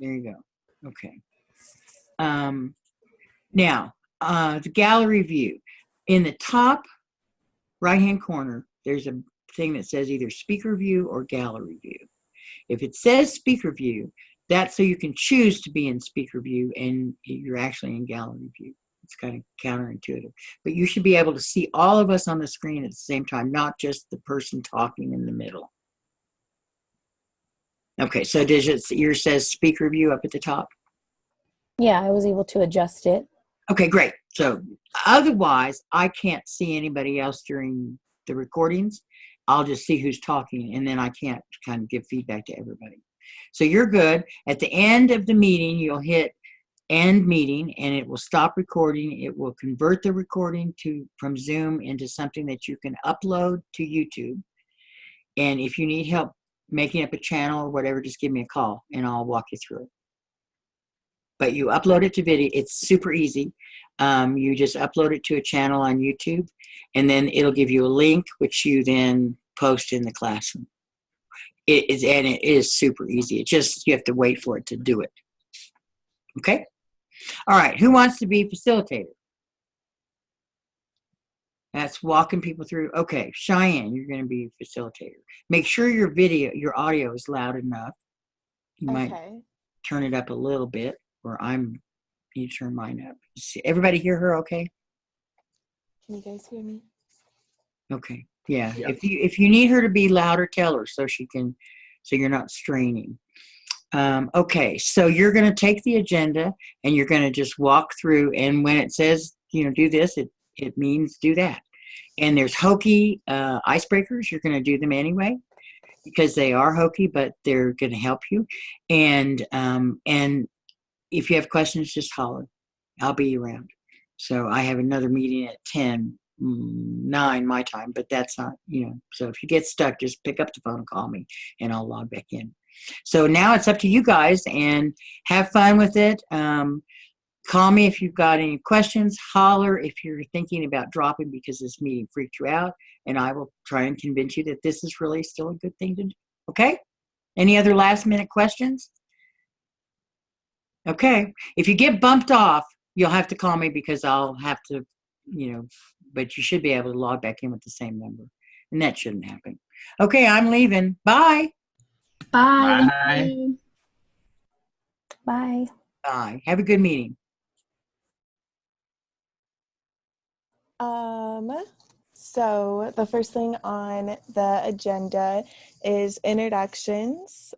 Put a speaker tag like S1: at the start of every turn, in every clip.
S1: There you go. Okay. Now, the gallery view. In the top right-hand corner, there's a thing that says either speaker view or gallery view. If it says speaker view, that's so you can choose to be in speaker view and you're actually in gallery view. It's kind of counterintuitive. But you should be able to see all of us on the screen at the same time, not just the person talking in the middle. Okay, so does yours says speaker view up at the top?
S2: Yeah, I was able to adjust it.
S1: Okay, great. So otherwise, I can't see anybody else during the recordings. I'll just see who's talking, and then I can't kind of give feedback to everybody. So you're good. At the end of the meeting, you'll hit end meeting, and it will stop recording. It will convert the recording from Zoom into something that you can upload to YouTube. And if you need help making up a channel or whatever, just give me a call, and I'll walk you through it. But you upload it to video. It's super easy. You just upload it to a channel on YouTube, and then it'll give you a link, which you then post in the classroom. It is super easy. It just, you have to wait for it to do it. Okay? All right. Who wants to be facilitator? That's walking people through. Okay. Cheyenne, you're going to be facilitator. Make sure your audio is loud enough. You might turn it up a little bit, or you turn mine up. Everybody hear her okay?
S3: Can you guys hear me?
S1: Okay. Yeah. If you need her to be louder, tell her so you're not straining. Okay. So you're going to take the agenda and you're going to just walk through, and when it says, do this, it means do that. And there's hokey icebreakers. You're going to do them anyway because they are hokey, but they're going to help you. And if you have questions, just holler. I'll be around. So I have another meeting at 9 my time, but that's not, so if you get stuck, just pick up the phone and call me and I'll log back in. So now it's up to you guys, and have fun with it. Call me if you've got any questions. Holler if you're thinking about dropping because this meeting freaked you out, and I will try and convince you that this is really still a good thing to do. Okay? Any other last minute questions? Okay. If you get bumped off, you'll have to call me because I'll have to, but you should be able to log back in with the same number, and that shouldn't happen. Okay, I'm leaving. Bye.
S2: Bye.
S4: Bye.
S2: Bye.
S1: Bye. Have a good meeting.
S3: So the first thing on the agenda is introductions.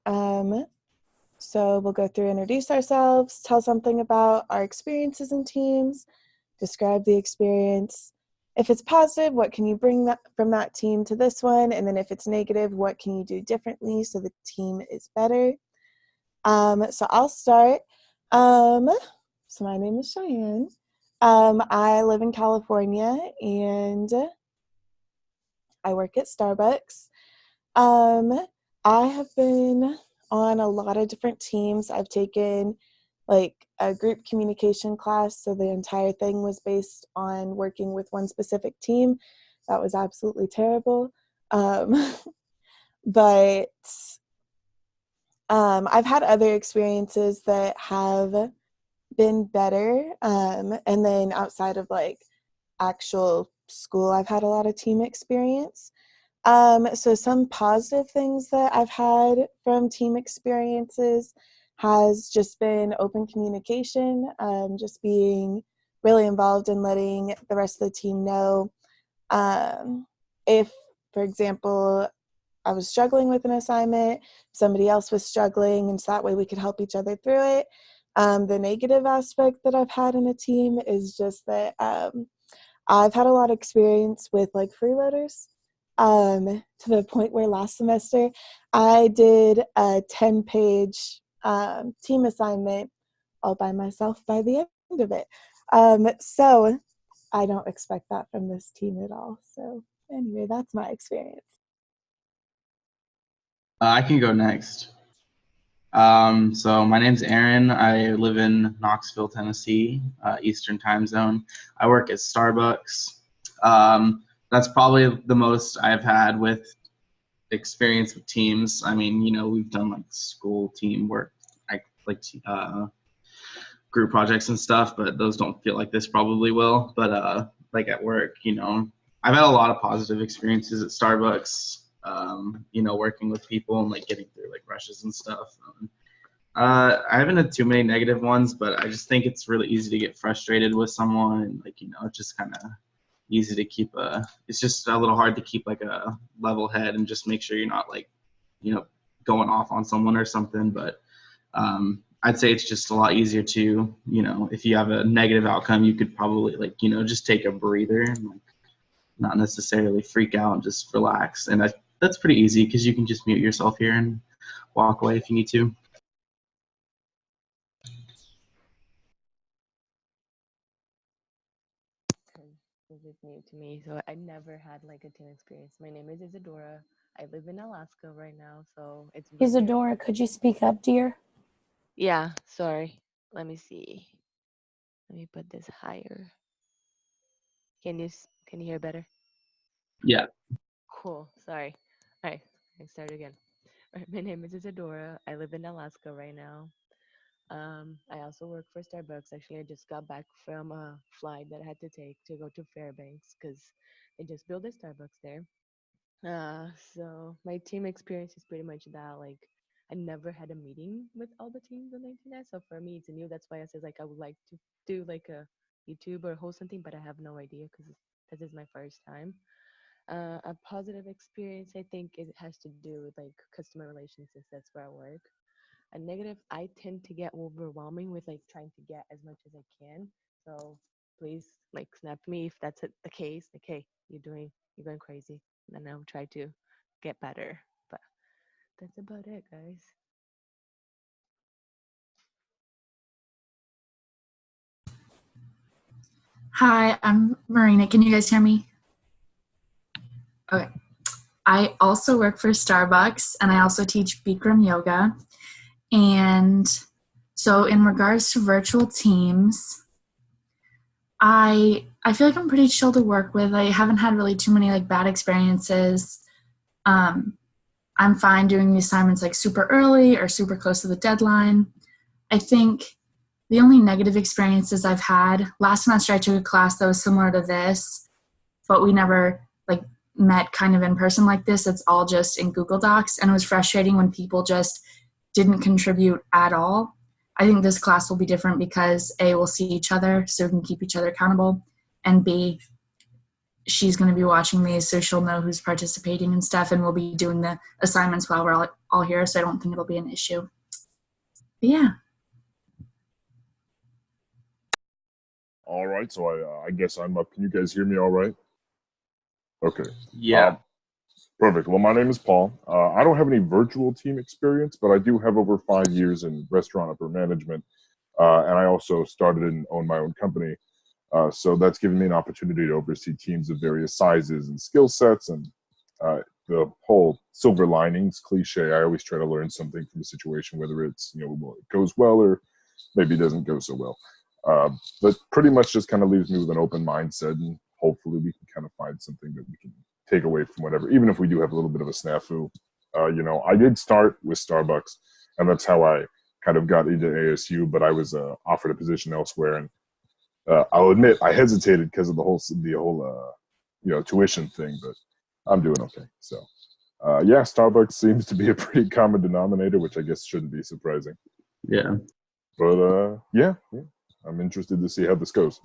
S3: So we'll go through, introduce ourselves, tell something about our experiences in teams, describe the experience. If it's positive, what can you bring from that team to this one? And then if it's negative, what can you do differently so the team is better? So I'll start. So my name is Cheyenne. I live in California and I work at Starbucks. I have been on a lot of different teams. I've taken like a group communication class, so the entire thing was based on working with one specific team. That was absolutely terrible. But I've had other experiences that have been better. And then outside of like actual school, I've had a lot of team experience. So some positive things that I've had from team experiences has just been open communication, just being really involved in letting the rest of the team know if, for example, I was struggling with an assignment, somebody else was struggling, and so that way we could help each other through it. The negative aspect that I've had in a team is just that I've had a lot of experience with like freeloaders. To the point where last semester I did a 10-page team assignment all by myself by the end of it. So I don't expect that from this team at all. So anyway, that's my experience.
S4: I can go next. So my name's Aaron. I live in Knoxville, Tennessee, Eastern time zone. I work at Starbucks. That's probably the most I've had with experience with teams. I mean, we've done like school team work, like like group projects and stuff, but those don't feel like this probably will. But like at work, I've had a lot of positive experiences at Starbucks, working with people and like getting through like rushes and stuff. I haven't had too many negative ones, but I just think it's really easy to get frustrated with someone, and like, it's just kind of easy to keep it's just a little hard to keep like a level head and just make sure you're not like, going off on someone or something. But I'd say it's just a lot easier to, if you have a negative outcome, you could probably like, just take a breather and like not necessarily freak out and just relax. And that's pretty easy because you can just mute yourself here and walk away if you need to.
S5: This is new to me, so I never had like a team experience. My name is Isadora. I live in Alaska right now, so it's really
S2: Isadora, could you speak up, dear?
S5: Yeah, sorry. Let me see. Let me put this higher. Can you hear better?
S4: Yeah.
S5: Cool. Sorry. All right, I start again. All right, my name is Isadora. I live in Alaska right now. I also work for Starbucks. Actually, I just got back from a flight that I had to take to go to Fairbanks because they just built a Starbucks there. So my team experience is pretty much that. Like, I never had a meeting with all the teams on the internet, so for me, it's new. That's why I said like I would like to do like a YouTube or host something, but I have no idea because this is my first time. A positive experience, I think, it has to do with like customer relations since that's where I work. A negative, I tend to get overwhelming with like trying to get as much as I can. So please like snap me if that's the case. Like, hey, you're going crazy. And I'll try to get better. But that's about it, guys.
S6: Hi, I'm Marina. Can you guys hear me? Okay. I also work for Starbucks and I also teach Bikram yoga. And so in regards to virtual teams, I feel like I'm pretty chill to work with. I haven't had really too many like bad experiences. I'm fine doing the assignments like super early or super close to the deadline. I think the only negative experiences I've had, last semester I took a class that was similar to this, but we never like met kind of in person like this. It's all just in Google Docs, and it was frustrating when people just didn't contribute at all. I think this class will be different because A, we'll see each other so we can keep each other accountable, and B, she's going to be watching these so she'll know who's participating and stuff, and we'll be doing the assignments while we're all here, so I don't think it'll be an issue. But yeah.
S7: All right, so I guess I'm up. Can you guys hear me all right? Okay.
S4: Yeah.
S7: Perfect. Well, my name is Paul. I don't have any virtual team experience, but I do have over 5 years in restaurant upper management, and I also started and own my own company. So that's given me an opportunity to oversee teams of various sizes and skill sets, and the whole silver linings cliche. I always try to learn something from a situation, whether it's it goes well or maybe it doesn't go so well. But pretty much just kind of leaves me with an open mindset, and hopefully we can kind of find something that we can take away from whatever, even if we do have a little bit of a snafu. I did start with Starbucks, and that's how I kind of got into ASU, but I was offered a position elsewhere, and I'll admit I hesitated because of the whole tuition thing, but I'm doing okay. So Starbucks seems to be a pretty common denominator, which I guess shouldn't be surprising.
S4: Yeah.
S7: But yeah, I'm interested to see how this goes.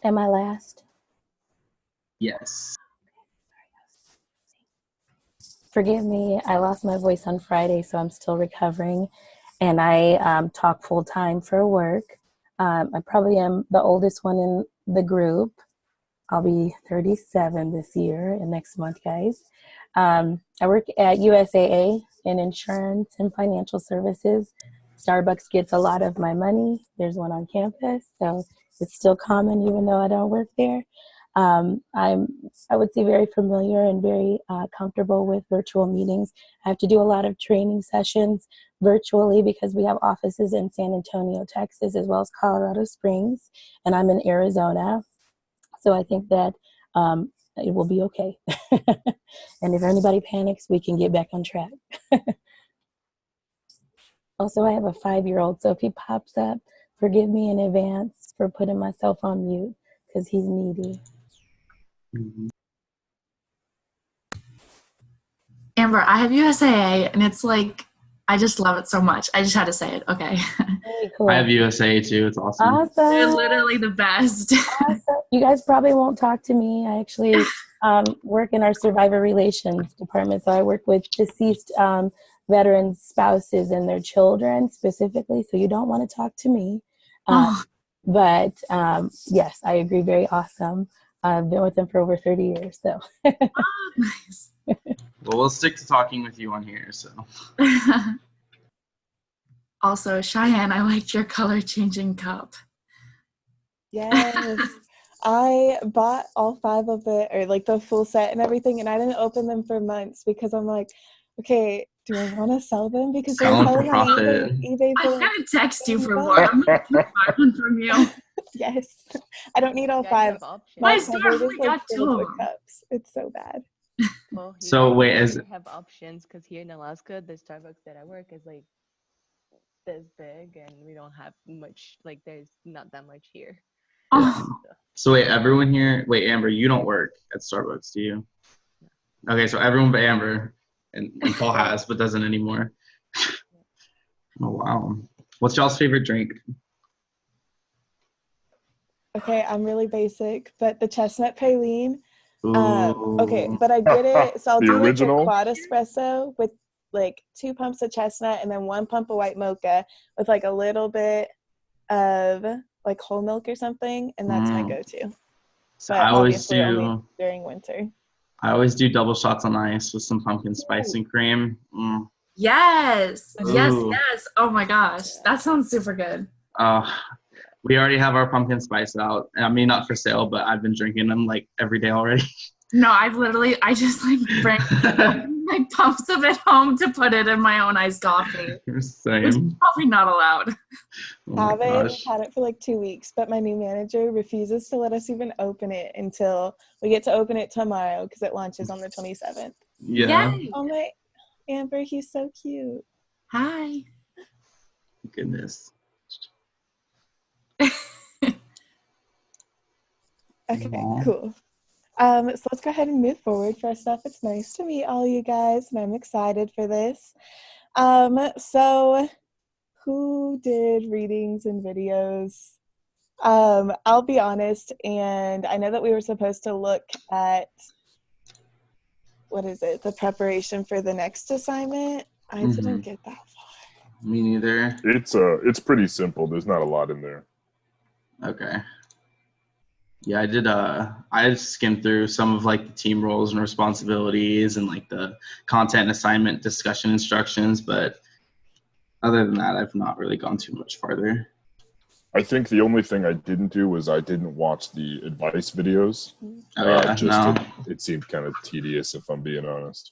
S2: Am I last?
S4: Yes.
S2: Forgive me, I lost my voice on Friday, so I'm still recovering. And I talk full time for work. I probably am the oldest one in the group. I'll be 37 this year and next month, guys. I work at USAA in insurance and financial services. Starbucks gets a lot of my money. There's one on campus, so it's still common even though I don't work there. I would say very familiar and very comfortable with virtual meetings. I have to do a lot of training sessions virtually because we have offices in San Antonio, Texas, as well as Colorado Springs, and I'm in Arizona. So I think that it will be okay. And if anybody panics, we can get back on track. Also, I have a 5-year-old, so if he pops up, forgive me in advance for putting myself on mute because he's needy.
S4: Mhm.
S6: Amber, I have USAA, and it's like, I just love it so much. I just had to say it. Okay.
S2: Very cool.
S4: I have USAA too. It's awesome.
S6: They're
S2: Awesome.
S6: literally the best.
S2: Awesome. You guys probably won't talk to me. I actually work in our survivor relations department, so I work with deceased veterans' spouses and their children specifically. So you don't want to talk to me.
S6: Oh,
S2: But yes, I agree. Very awesome. I've been with them for over 30 years. So
S6: nice.
S4: Well, we'll stick to talking with you on here. So.
S6: Also, Cheyenne, I liked your color changing cup.
S3: Yes. I bought all 5 of it, or like the full set and everything, and I didn't open them for months because I'm like, okay, do I want to sell them? Because they were
S4: Sell 'em for
S3: selling on
S4: profit.
S3: eBay
S6: I
S3: for
S6: was
S3: like
S6: gonna text you for
S3: $10.
S6: more. I'm gonna buy one from you.
S3: Yes. I don't need all
S5: You
S3: 5.
S5: guys have options.
S3: My
S6: My store
S3: cupboard is
S6: only
S3: like
S6: got 2
S3: filled
S6: of
S3: with
S6: them.
S3: cups. It's so bad.
S5: Well, you
S4: So
S5: guys
S4: wait,
S5: actually have options because here in Alaska, the Starbucks that I work is like this big, and we don't have much. Like, there's not that much here.
S6: Oh,
S4: So wait, everyone here. Wait, Amber, you don't work at Starbucks, do you? Okay, so everyone but Amber, and Paul has, but doesn't anymore. Oh wow. What's y'all's favorite drink?
S3: Okay, I'm really basic, but the chestnut praline. Okay,
S4: Ooh.
S3: but I get it. So I'll
S7: The
S3: do like
S7: original?
S3: a quad espresso with like 2 pumps of chestnut and then 1 pump of white mocha with like a little bit of like whole milk or something, and that's my go-to.
S4: So
S3: But obviously only during winter.
S4: I always do double shots on ice with some pumpkin spice and cream. Mm.
S6: yes. Yes,
S4: Ooh.
S6: yes. Oh my gosh. That sounds super good.
S4: We already have our pumpkin spice out. I mean, not for sale, but I've been drinking them like every day already.
S6: No, I just like bring like pumps of it home to put it in my own iced coffee, which is
S4: Same.
S6: probably not allowed.
S4: Oh my gosh.
S3: We've had it for like 2 weeks, but my new manager refuses to let us even open it until we get to open it tomorrow because it launches on the 27th.
S4: Yeah.
S6: Yay.
S3: Oh my, Amber, he's so cute.
S6: Hi.
S4: Goodness.
S3: Okay,
S4: Aw.
S3: cool. So let's go ahead and move forward. First off, it's nice to meet all you guys, and I'm excited for this. So who did readings and videos? I'll be honest, and I know that we were supposed to look at, the preparation for the next assignment. I didn't get that far.
S4: Me neither.
S7: It's pretty simple. There's not a lot in there.
S4: Okay. Yeah, I skimmed through some of like the team roles and responsibilities and like the content assignment discussion instructions, but other than that, I've not really gone too much farther.
S7: I think the only thing I didn't do was I didn't watch the advice videos.
S4: Oh yeah, no.
S7: It seemed kind of tedious, if I'm being honest.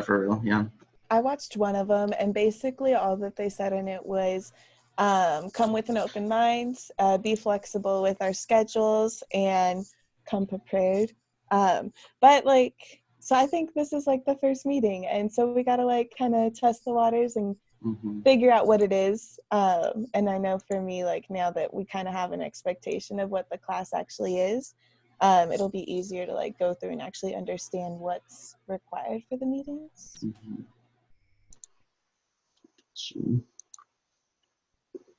S4: For real, yeah.
S3: I watched one of them, and basically all that they said in it was come with an open mind, be flexible with our schedules, and come prepared. But like, so I think this is like the first meeting, and so we got to like kind of test the waters and figure out what it is. And I know for me, like now that we kind of have an expectation of what the class actually is, it'll be easier to like go through and actually understand what's required for the meetings.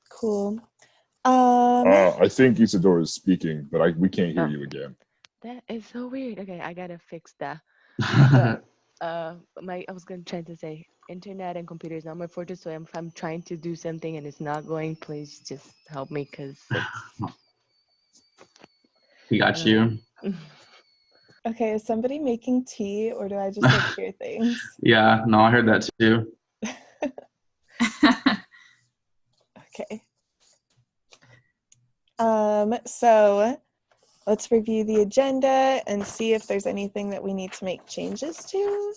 S3: Cool.
S6: Um,
S3: I
S7: think Isadora is speaking, but we can't hear you again.
S5: That is so weird. Okay, I gotta fix that. I was gonna try to say internet and computer is not my forte, so if I'm trying to do something and it's not going, please just help me, cause
S4: we got you.
S3: Okay, is somebody making tea, or do I just like hear things?
S4: Yeah, no, I heard that too.
S3: Okay. So let's review the agenda and see if there's anything that we need to make changes to.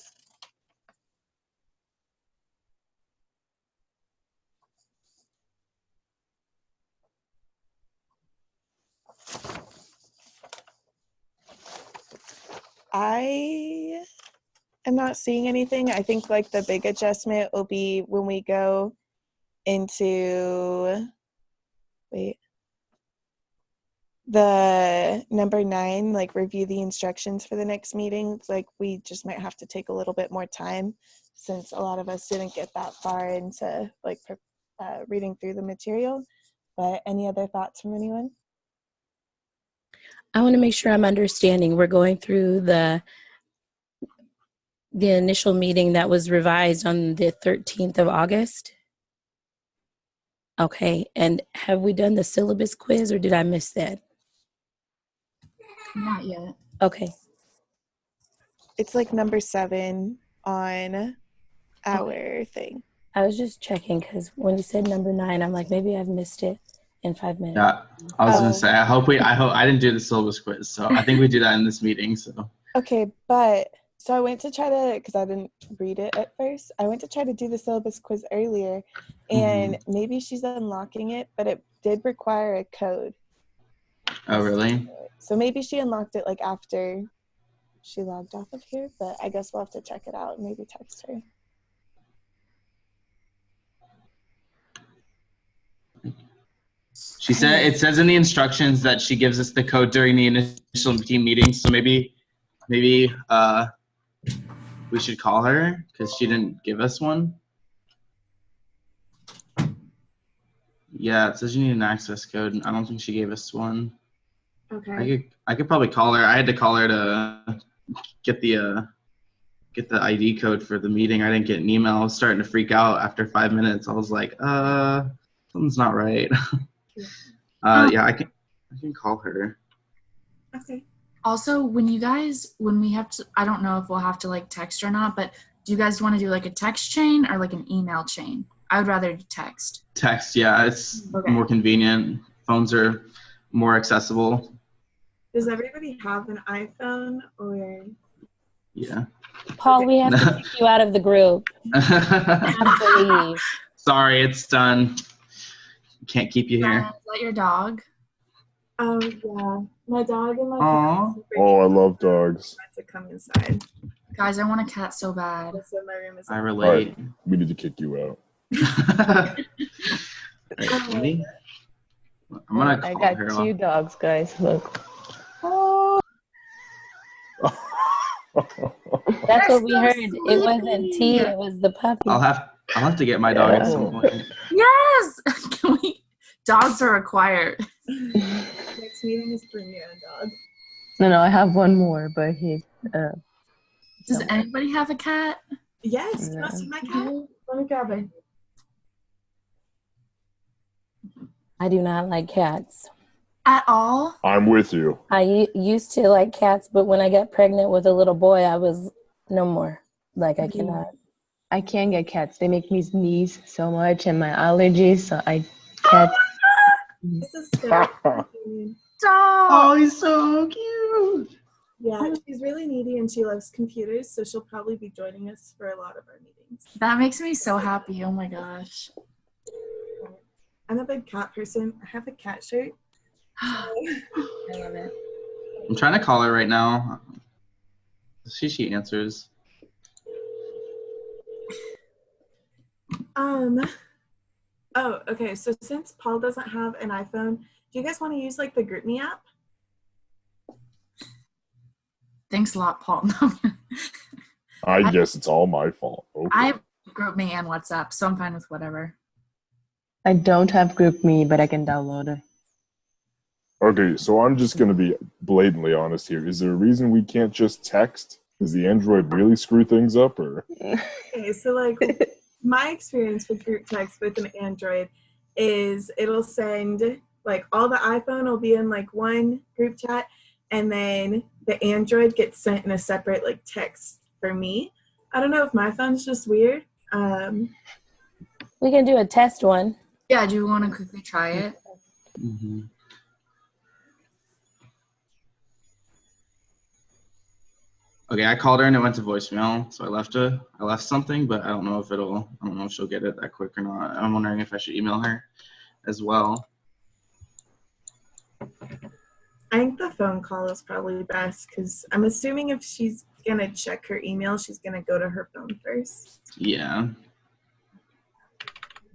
S3: I am not seeing anything. I think like the big adjustment will be when we go into the number 9, like review the instructions for the next meeting. It's like we just might have to take a little bit more time since a lot of us didn't get that far into like reading through the material. But any other thoughts from anyone?
S2: I want to make sure I'm understanding. We're going through the initial meeting that was revised on the 13th of August. Okay, and have we done the syllabus quiz or did I miss that?
S6: Not yet.
S2: Okay.
S3: It's like number 7 on our thing.
S2: I was just checking because when you said number 9, I'm like, maybe I've missed it in 5 minutes.
S4: Yeah, I was gonna say, I hope I didn't do the syllabus quiz, so I think we do that in this meeting. So
S3: Okay, but so I went to try to, because I didn't read it at first, I went to try to do the syllabus quiz earlier, and maybe she's unlocking it, but it did require a code.
S4: Oh, really?
S3: So maybe she unlocked it like after she logged off of here, but I guess we'll have to check it out and maybe text her.
S4: She said it says in the instructions that she gives us the code during the initial team meeting. So maybe we should call her because she didn't give us one. Yeah, it says you need an access code, and I don't think she gave us one.
S3: Okay.
S4: I could probably call her. I had to call her to get the ID code for the meeting. I didn't get an email. I was starting to freak out after 5 minutes. I was like, something's not right. Yeah, I can call her.
S3: Okay.
S6: Also, when we have to, I don't know if we'll have to like text or not, but do you guys want to do like a text chain or like an email chain? I would rather do text.
S4: Text, yeah, it's more convenient. Phones are more accessible.
S3: Does everybody have an iPhone or?
S4: Yeah.
S2: Paul, we have to kick you out of the group. You have to leave.
S4: Sorry, it's done. Can't keep you here.
S6: Let your dog.
S3: Yeah. My dog and my
S4: Aww.
S3: cat.
S7: Oh, I love dogs.
S3: To come inside.
S6: Guys, I want a cat so bad.
S3: So my room is
S4: I relate.
S7: We need to kick you out.
S4: Right, ready? I'm gonna call
S5: I got
S4: her.
S5: 2 dogs, guys. Look.
S2: That's what we heard. It wasn't T, it was the puppy.
S4: I'll have to get my dog at some point.
S6: Yes! Can we? Dogs are required.
S3: Next meeting is bring your own dog.
S5: No, I have one more, but he's
S6: Does anybody have a cat?
S3: Yes. You want to see my cat? Let me grab it.
S2: I do not like cats.
S6: At all?
S7: I'm with you.
S2: I used to like cats, but when I got pregnant with a little boy, I was no more. Like, I cannot.
S5: I can't get cats. They make me sneeze so much, and my allergies. So I can't.
S3: This is so cute.
S4: Oh, he's so cute.
S3: Yeah, she's really needy and she loves computers, so she'll probably be joining us for a lot of our meetings.
S6: That makes me so happy. Oh my gosh.
S3: I'm a big cat person. I have a cat shirt.
S6: I love it.
S4: I'm trying to call her right now. She answers.
S3: Oh, okay. So since Paul doesn't have an iPhone, do you guys want to use like the GroupMe app?
S6: Thanks a lot, Paul.
S7: I guess it's all my fault. Okay.
S6: I have GroupMe and WhatsApp, so I'm fine with whatever.
S5: I don't have GroupMe, but I can download it.
S7: Okay, so I'm just going to be blatantly honest here. Is there a reason we can't just text? Does the Android really screw things up, or?
S3: Okay, so like my experience with group text with an Android is it'll send like all the iPhone will be in like one group chat, and then the Android gets sent in a separate like text for me. I don't know if my phone's just weird.
S2: We can do a test one.
S6: Yeah, do you want to quickly try it?
S4: Mm-hmm. Okay, I called her and it went to voicemail, so I left something, but I don't know if she'll get it that quick or not. I'm wondering if I should email her as well.
S3: I think the phone call is probably best because I'm assuming if she's going to check her email, she's going to go to her phone first.
S4: Yeah.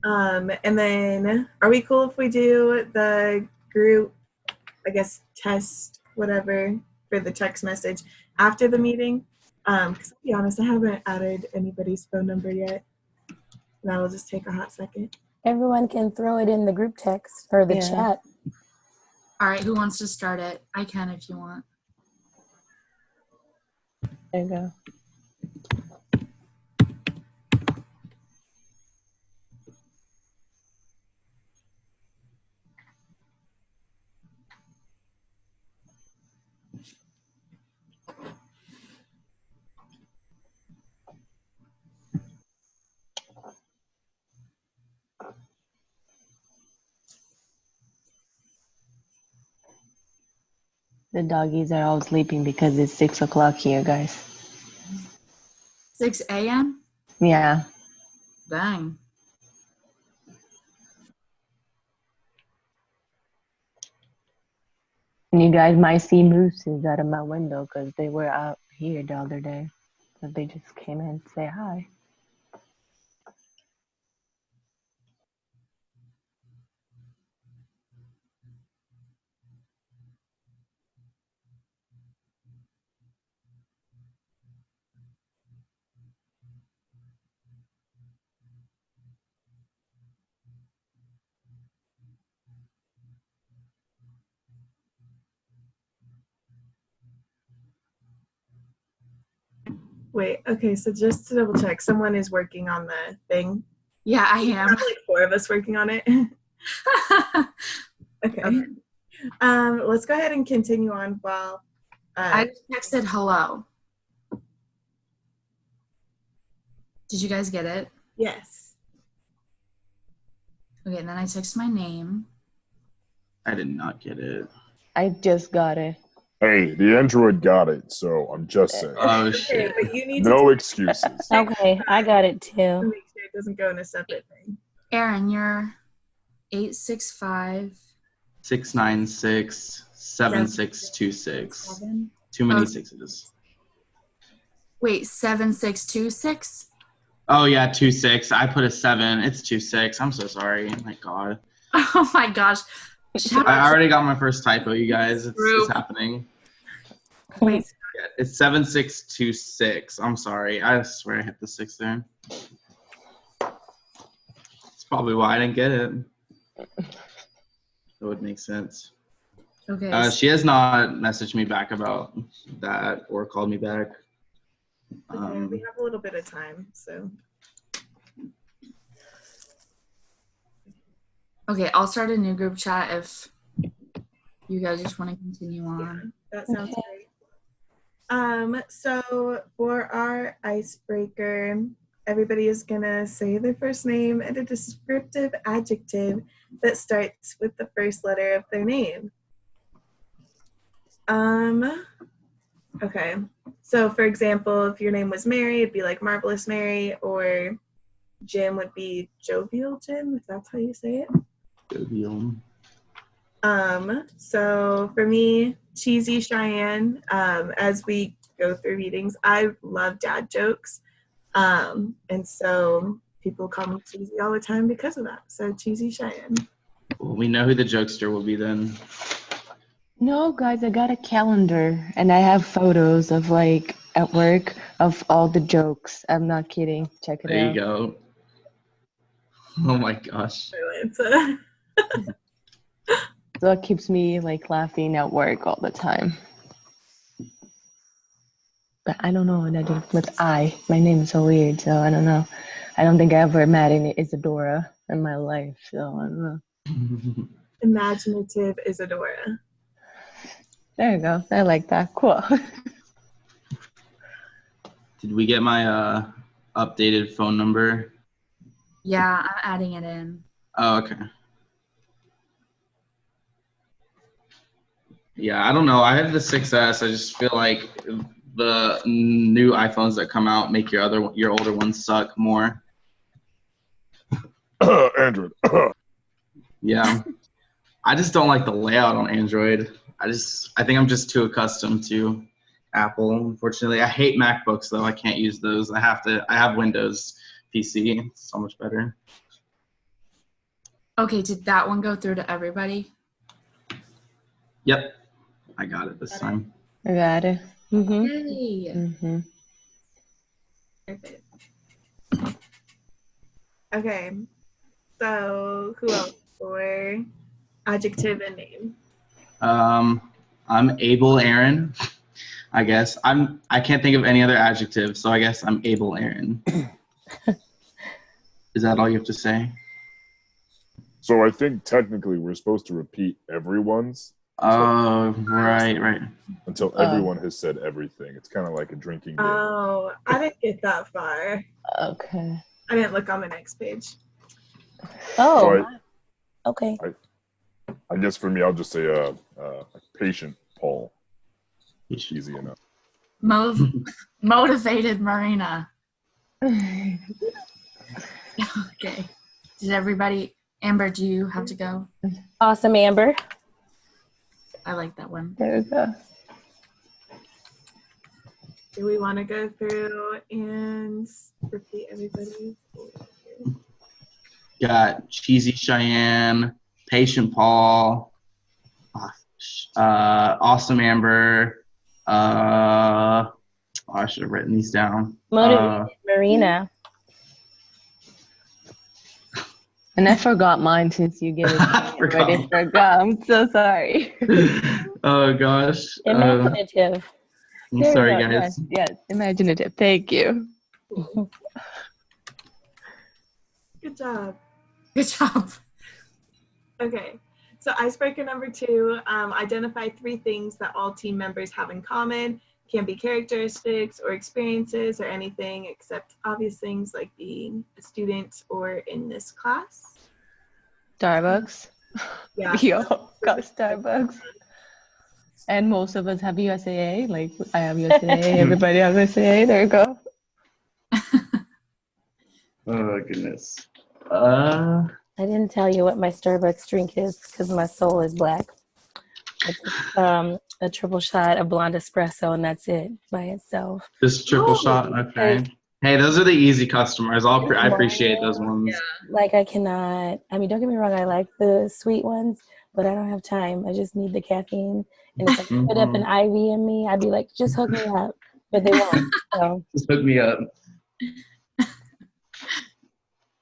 S3: And then are we cool if we do the group, I guess, test, whatever, for the text message after the meeting? Because to be honest, I haven't added anybody's phone number yet. That'll just take a hot second.
S2: Everyone can throw it in the group text or the
S3: Yeah.
S2: chat.
S6: All right, who wants to start it? I can if you want.
S8: There you go. The doggies are all sleeping because it's 6 o'clock here, guys.
S6: 6 a.m.?
S8: Yeah.
S6: Dang.
S8: And you guys might see mooses out of my window because they were out here the other day. So they just came in to say hi.
S3: Wait, okay, so just to double check, someone is working on the thing.
S6: Yeah, I
S3: We
S6: am.
S3: have like 4 of us working on it. Okay. Let's go ahead and continue on while
S6: I just texted hello. Did you guys get it?
S3: yes.
S6: Okay, and then I text my name.
S4: I did not get it.
S8: I just got it.
S7: Hey, the Android got it, so I'm just saying.
S4: Oh
S3: Okay,
S4: shit.
S3: but you need to
S7: No excuses.
S2: Okay, I got it too.
S3: make sure it doesn't go in a separate thing.
S6: Aaron, you're 865
S4: 696 7626.
S6: 7.
S4: Too many
S6: Oh.
S4: sixes.
S6: Wait, 7626?
S4: Oh yeah, 26. I put a 7. It's 26. I'm so sorry. My God.
S6: Oh my gosh. Shout
S4: I
S6: out to
S4: already got my first typo, you guys. It's
S6: Group.
S4: happening.
S6: Wait,
S4: Yeah, it's 7626. I'm sorry. I swear I hit the 6 there. That's probably why I didn't get it. That would make sense.
S6: okay.
S4: She has not messaged me back about that or called me back.
S3: Okay, we have a little bit of time, so
S6: Okay, I'll start a new group chat if you guys just want to continue on.
S3: that sounds
S2: Okay.
S3: great. So for our icebreaker, everybody is gonna say their first name and a descriptive adjective that starts with the first letter of their name. Okay. So for example, if your name was Mary, it'd be like Marvelous Mary, or Jim would be Jovial Jim, if that's how you say it.
S4: Jovial.
S3: So for me, Cheesy Cheyenne, as we go through readings, I love dad jokes. And so people call me Cheesy all the time because of that. So Cheesy Cheyenne.
S4: Well, we know who the jokester will be then.
S8: No, guys, I got a calendar and I have photos of like at work of all the jokes. I'm not kidding. Check it
S4: There
S8: out.
S4: you go. Oh my gosh.
S3: So,
S8: So it keeps me like laughing at work all the time. But I don't know what I do with I. My name is so weird, so I don't know. I don't think I ever met any Isadora in my life, so I don't know.
S3: Imaginative Isadora.
S8: There you go. I like that. Cool.
S4: Did we get my updated phone number?
S6: Yeah, I'm adding it in.
S4: Oh, okay. Yeah, I don't know. I have the 6S. I just feel like the new iPhones that come out make your older ones suck more.
S7: Android.
S4: Yeah. I just don't like the layout on Android. I think I'm just too accustomed to Apple. Unfortunately, I hate MacBooks though. I can't use those. I have Windows PC. It's so much better.
S6: Okay, did that one go through to everybody?
S4: Yep, I got it this time.
S8: I got it.
S2: Mm-hmm.
S6: Yay.
S8: Mm-hmm.
S3: Perfect. Okay. So who else for adjective and name?
S4: I'm Abel Aaron. I guess I can't think of any other adjective, so I guess I'm Abel Aaron. Is that all you have to say?
S7: So I think technically we're supposed to repeat everyone's
S4: Oh, right.
S7: until everyone has said everything. It's kind of like a drinking game.
S3: Oh, I didn't get that far.
S8: Okay.
S3: I didn't look on the next page.
S2: Oh,
S7: So
S2: okay.
S7: I guess for me, I'll just say patient Paul. Easy enough.
S6: Motivated Marina. Okay. Did everybody? Amber, do you have to go?
S2: Awesome, Amber.
S6: I like that one.
S8: There we go.
S3: Do we want to go through and repeat everybody?
S4: Got Cheesy Cheyenne, Patient Paul, Awesome Amber. I should have written these down.
S2: Motivated Marina.
S8: And I forgot mine since you gave it.
S4: I forgot.
S8: I forgot. I'm so sorry.
S4: Oh gosh.
S2: Imaginative.
S4: I'm
S8: There we
S4: sorry,
S8: go.
S4: guys.
S8: Yes, imaginative. Thank you.
S3: Good job.
S6: Good job.
S3: Okay. So icebreaker number 2, identify 3 things that all team members have in common. Can be characteristics or experiences or anything except obvious things like being a student or in this class.
S8: Starbucks.
S3: Yeah.
S8: We all got Starbucks. And most of us have USAA. Like I have USAA. Everybody has USAA. There you go.
S4: Oh goodness.
S2: I didn't tell you what my Starbucks drink is because my soul is black. It's a triple shot of blonde espresso, and that's it by itself.
S4: Just triple shot. Okay. Hey, those are the easy customers. I appreciate those ones.
S2: Like I cannot. I mean, don't get me wrong. I like the sweet ones, but I don't have time. I just need the caffeine. And if I put up an IV in me, I'd be like, just hook me up. But they won't. So.
S4: Just hook me up.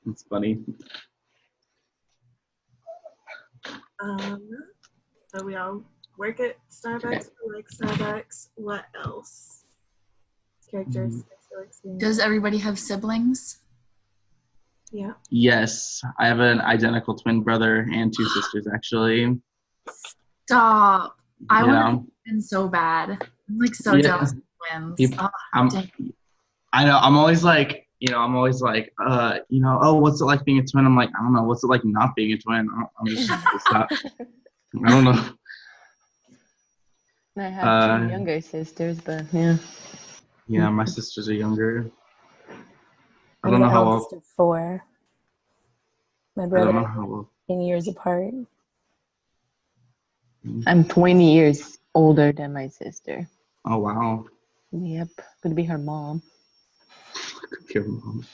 S4: It's funny.
S3: So we all work at Starbucks, we like Starbucks. What else? Characteristics or experiences?
S6: Does everybody have siblings?
S3: Yeah.
S4: Yes, I have an identical twin brother and 2 sisters actually.
S6: Stop. I
S4: You
S6: want
S4: know?
S6: to be twin so bad. I'm like so
S4: Yeah.
S6: jealous of twins.
S4: People-
S6: Oh, dang.
S4: I know. I'm always like, oh, what's it like being a twin? I'm like, I don't know. What's it like not being a twin? I'm just stop. I don't know.
S8: I have 2 younger sisters, but yeah.
S4: Yeah, my sisters are younger. I
S2: I'm
S4: don't know
S2: the
S4: how
S2: eldest
S4: old.
S2: of 4. My
S4: I don't
S2: brother
S4: know
S2: and
S4: how old.
S2: 10 years apart.
S8: I'm 20 years older than my sister.
S4: Oh wow.
S8: Yep. Could be her mom.
S4: Your mom.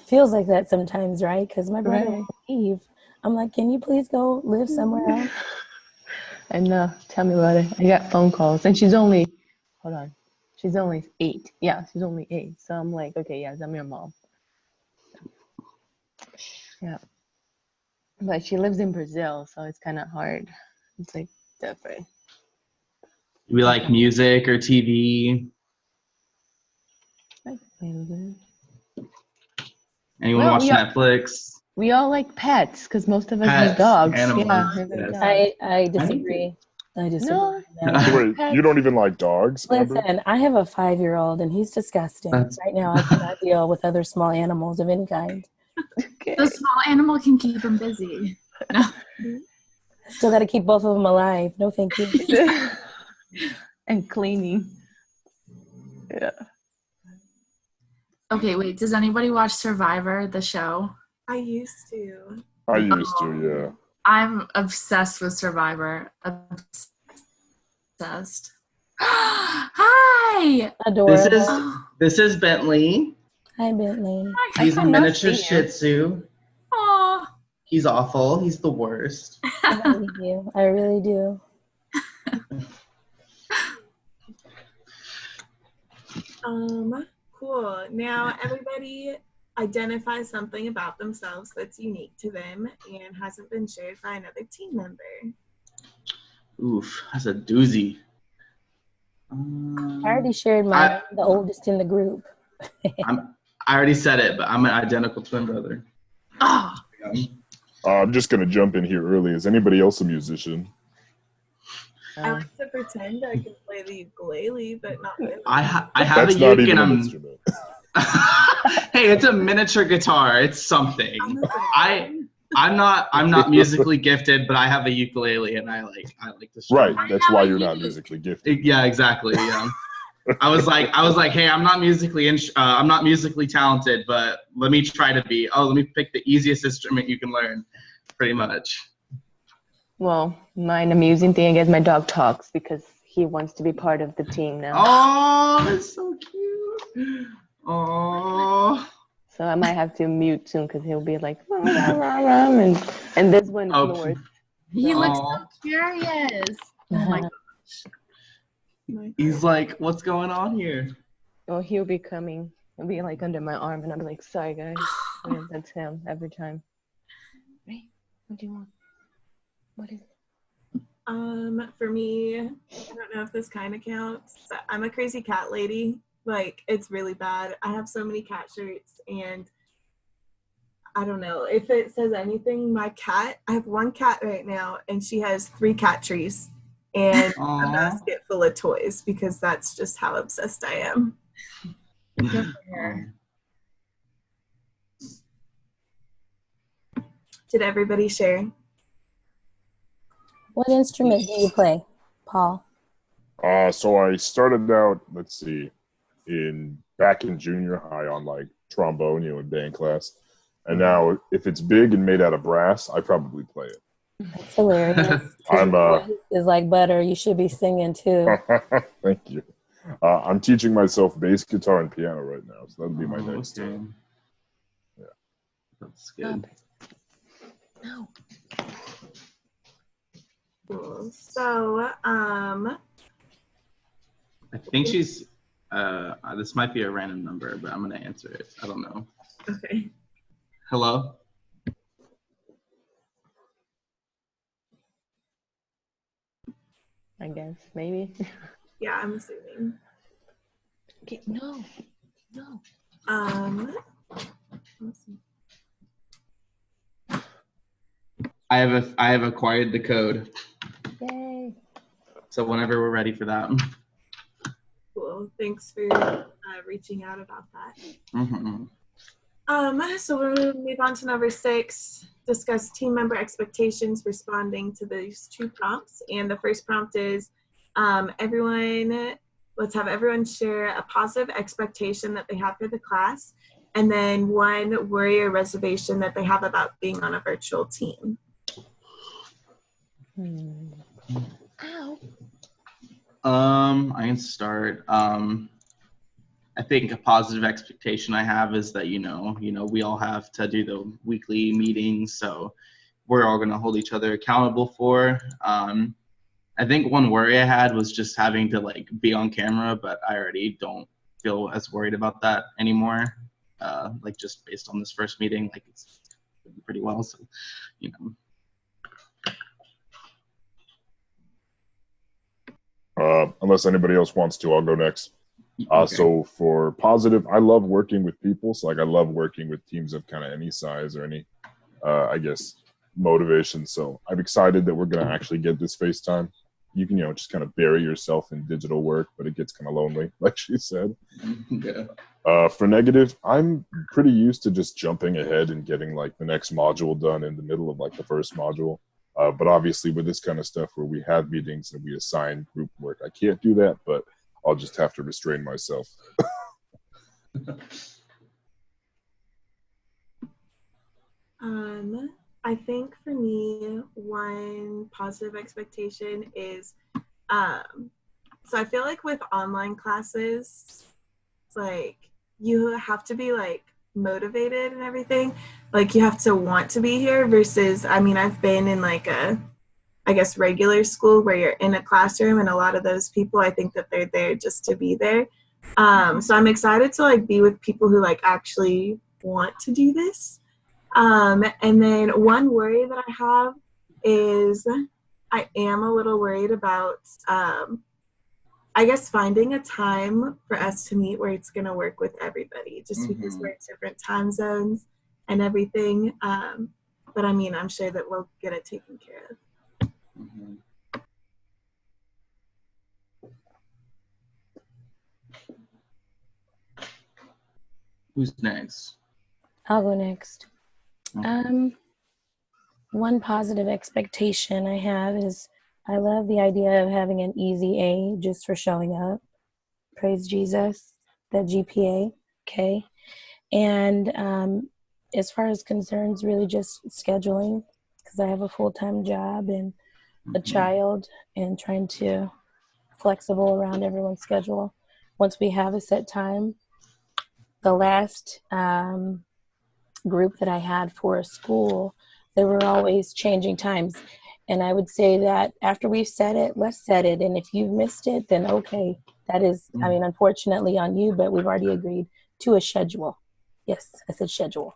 S2: Feels like that sometimes, right? Because my brother
S8: Right.
S2: won't leave. I'm like, can you please go live somewhere else?
S8: I know. Tell me about it. I got phone calls, and she's only 8. Yeah, she's only 8. So I'm like, okay, yes, I'm your mom. Yeah. But she lives in Brazil, so it's kind of hard. It's like different.
S4: We like music or TV.
S8: Anyone
S4: Anyone watch Netflix?
S8: We all like pets because most of us
S4: Pets,
S8: have dogs.
S4: animals,
S8: Yeah,
S4: yes.
S8: dogs.
S2: I disagree. I disagree.
S8: No.
S2: No.
S7: Wait, you don't even like dogs, Amber?
S2: Listen, I have a 5-year-old and he's disgusting.
S4: That's-
S2: Right now, I cannot deal with other small animals of any kind.
S8: Okay.
S6: The small animal can keep him busy. No.
S2: Still got to keep both of them alive. No, thank you.
S8: And cleaning. Yeah.
S6: Okay, wait. Does anybody watch Survivor, the show?
S3: I used to.
S7: I used to, yeah.
S6: I'm obsessed with Survivor. obsessed. Hi.
S2: Adorable.
S4: This is Bentley.
S2: Hi, Bentley.
S8: I
S4: He's a
S8: cannot
S4: miniature
S8: see
S4: Shih
S8: you.
S4: Tzu.
S6: Oh.
S4: He's awful. He's the worst.
S2: I believe you. I really do.
S3: Cool. Now everybody identify something about themselves that's unique to them and hasn't been shared by another team member.
S4: Oof, that's a doozy.
S2: I already shared mine. I'm the oldest in the group.
S4: I already said it, but I'm an identical twin brother.
S6: Oh.
S7: I'm just gonna jump in here early. Is anybody else a musician?
S3: I like to pretend I can play the ukulele, but not really.
S4: I have
S7: That's
S4: a
S7: not
S4: uke
S7: even
S4: and
S7: an
S4: I'm.
S7: instrument.
S4: Hey, it's a miniature guitar. It's something. I'm not musically gifted, but I have a ukulele and I like to strum.
S7: Right. That's why you're not musically gifted.
S4: Yeah, exactly. Yeah. I was like, hey, I'm not musically talented, but let me try to be. Oh, let me pick the easiest instrument you can learn, pretty much.
S8: Well, mine amusing thing, I guess my dog talks because he wants to be part of the team now.
S4: Oh, that's so cute. Oh.
S8: So I might have to mute soon because he'll be like, rah, rah, rah, rah, and this one snores.
S6: He looks
S8: Aw.
S6: so curious. Oh my gosh.
S4: He's like, what's going on here?
S8: Oh, he'll be coming. He'll be like under my arm, and I'll be like, sorry, guys. Yeah, that's him every time. Ray, what do you want? What is it?
S3: For me, I don't know if this kind of counts, but I'm a crazy cat lady. Like, it's really bad. I have so many cat shirts, and I don't know if it says anything. My cat, I have one cat right now, and she has 3 cat trees and a basket full of toys because that's just how obsessed I am.
S6: Good for her.
S3: Did everybody share?
S2: What instrument do you play, Paul?
S7: So I started out, let's see, back in junior high on like trombone, in band class. And now if it's big and made out of brass, I probably play it.
S2: That's hilarious.
S7: I'm
S2: It's like butter. You should be singing too.
S7: Thank you. I'm teaching myself bass guitar and piano right now, so that'll be my next thing. Yeah.
S4: That's good.
S8: No.
S3: Cool. So,
S4: I think she's this might be a random number, but I'm gonna answer it. I don't know.
S3: Okay.
S4: Hello?
S8: I guess, maybe.
S3: Yeah, I'm assuming.
S8: Okay, no.
S3: Let's see.
S4: I have acquired the code.
S8: Yay.
S4: So whenever we're ready for that.
S3: Cool. Thanks for reaching out about that.
S4: Mm-hmm.
S3: So we're going to move on to number 6, discuss team member expectations responding to these 2 prompts. And the first prompt is let's have everyone share a positive expectation that they have for the class, and then one worry or reservation that they have about being on a virtual team.
S8: Ow.
S4: I can start. I think a positive expectation I have is that, we all have to do the weekly meetings, so we're all going to hold each other accountable for. I think one worry I had was just having to be on camera, but I already don't feel as worried about that anymore. Just based on this first meeting, it's pretty well. So,
S7: Unless anybody else wants to, I'll go next.
S4: Okay.
S7: So for positive, I love working with people. So I love working with teams of kind of any size or any, motivation. So I'm excited that we're going to actually get this FaceTime. You can, just kind of bury yourself in digital work, but it gets kind of lonely, like she said.
S4: Yeah.
S7: For negative, I'm pretty used to just jumping ahead and getting the next module done in the middle of the first module. But obviously with this kind of stuff where we have meetings and we assign group work, I can't do that, but I'll just have to restrain myself.
S3: I think for me, one positive expectation is So I feel like with online classes, like you have to be like motivated and everything. Like you have to want to be here versus, I mean, I've been in like a, I guess, regular school where you're in a classroom, and a lot of those people, I think that they're there just to be there. So I'm excited to like be with people who like actually want to do this. And then one worry that I have is I am a little worried about, I guess, finding a time for us to meet where it's going to work with everybody, just because we're in different time zones and everything. But I mean, I'm sure that we'll get it taken care of.
S4: Who's next?
S2: I'll go next.
S4: Okay.
S2: One positive expectation I have is I love the idea of having an easy A just for showing up. Praise Jesus, that GPA, okay. And as far as concerns, really just scheduling, because I have a full-time job and a child, and trying to flexible around everyone's schedule. Once we have a set time, the last group that I had for a school, they were always changing times. And I would say that after we've set it, let's set it. And if you've missed it, then okay. That is, I mean, unfortunately on you, but we've already agreed to a schedule. Yes, I said schedule.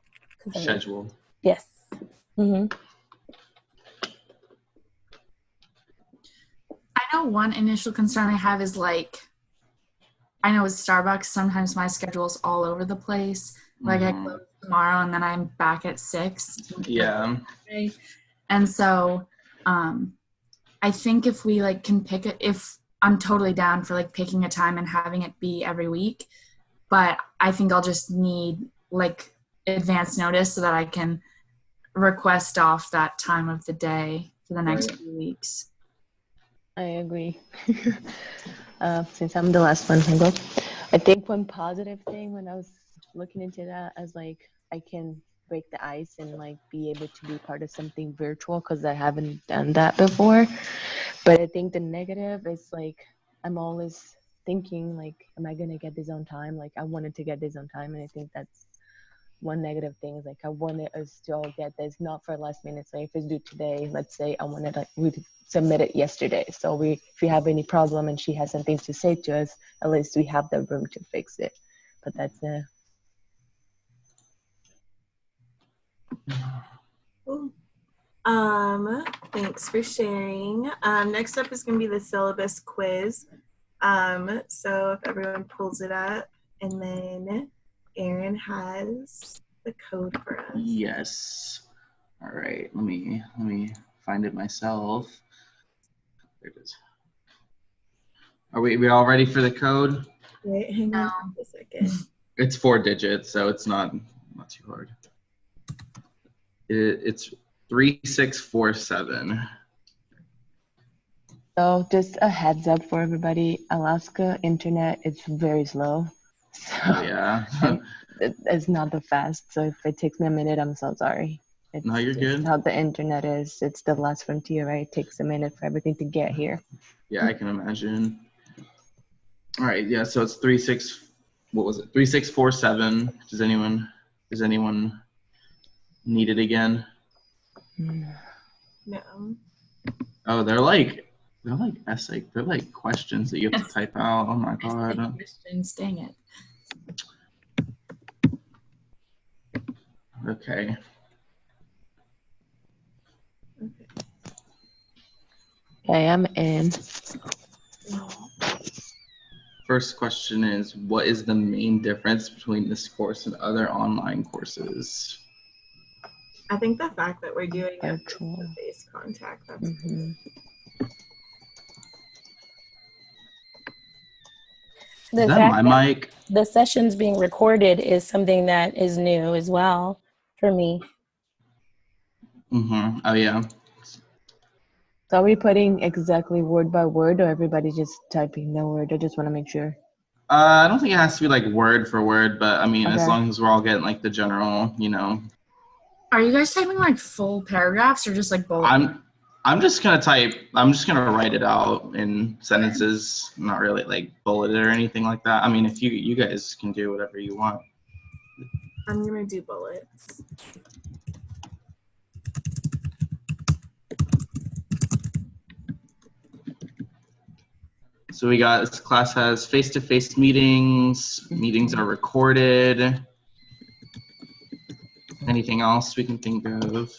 S4: Schedule.
S2: Yes. Mm-hmm.
S6: I know one initial concern I have is like, I know with Starbucks, sometimes my schedule's all over the place. Like I close tomorrow and then I'm back at 6.
S4: Yeah.
S6: And so I think if we like can pick it, if I'm totally down for like picking a time and having it be every week, but I think I'll just need like advance notice so that I can request off that time of the day for the next few weeks.
S8: I agree. Since I'm the last one, I think one positive thing when I was looking into that as like I can break the ice and like be able to be part of something virtual, because I haven't done that before. But I think the negative is like I'm always thinking like, am I gonna get this on time? Like I wanted to get this on time, and I think that's one negative thing is like I wanted us to all get this, not for last minute. So if it's due today, let's say I wanted like we submit it yesterday. So if we have any problem and she has some things to say to us, at least we have the room to fix it. But that's it.
S3: Cool. Thanks for sharing. Next up is going to be the syllabus quiz. So if everyone pulls it up, and then Aaron has the code for us.
S4: Yes. All right. Let me find it myself. There it is. Are we all ready for the code?
S3: Wait, hang on a second.
S4: It's 4 digits, so it's not too hard. It's 3647.
S8: So just a heads up for everybody, Alaska internet is very slow. So
S4: Yeah.
S8: it's not the fast. So if it takes me a minute, I'm so sorry.
S4: No, you're good.
S8: How the internet is. It's the last frontier, right? It takes a minute for everything to get here.
S4: Yeah, I can imagine. All right, yeah, so it's 3647. Does anyone need it again?
S3: No.
S4: Oh, they're like essay. They're like questions that you have to type out. Oh my god.
S6: Questions, dang it.
S4: Okay.
S8: Okay, I'm in.
S4: First question is, what is the main difference between this course and other online courses?
S3: I think the fact that we're doing a
S8: Virtual.
S3: face-to-face contact, that's
S4: Is that my mic?
S2: The sessions being recorded is something that is new as well for me.
S4: Oh yeah.
S8: So are we putting exactly word by word, or everybody just typing the word? I just want to make sure.
S4: I don't think it has to be like word for word, but I mean,
S8: Okay.
S4: as long as we're all getting like the general,
S6: Are you guys typing like full paragraphs or just like bullet?
S4: I'm just gonna write it out in sentences, not really like bullet it or anything like that. I mean, if you guys can do whatever you want.
S6: I'm gonna do bullets.
S4: So we got, this class has face-to-face meetings. Meetings are recorded. Anything else we can think of?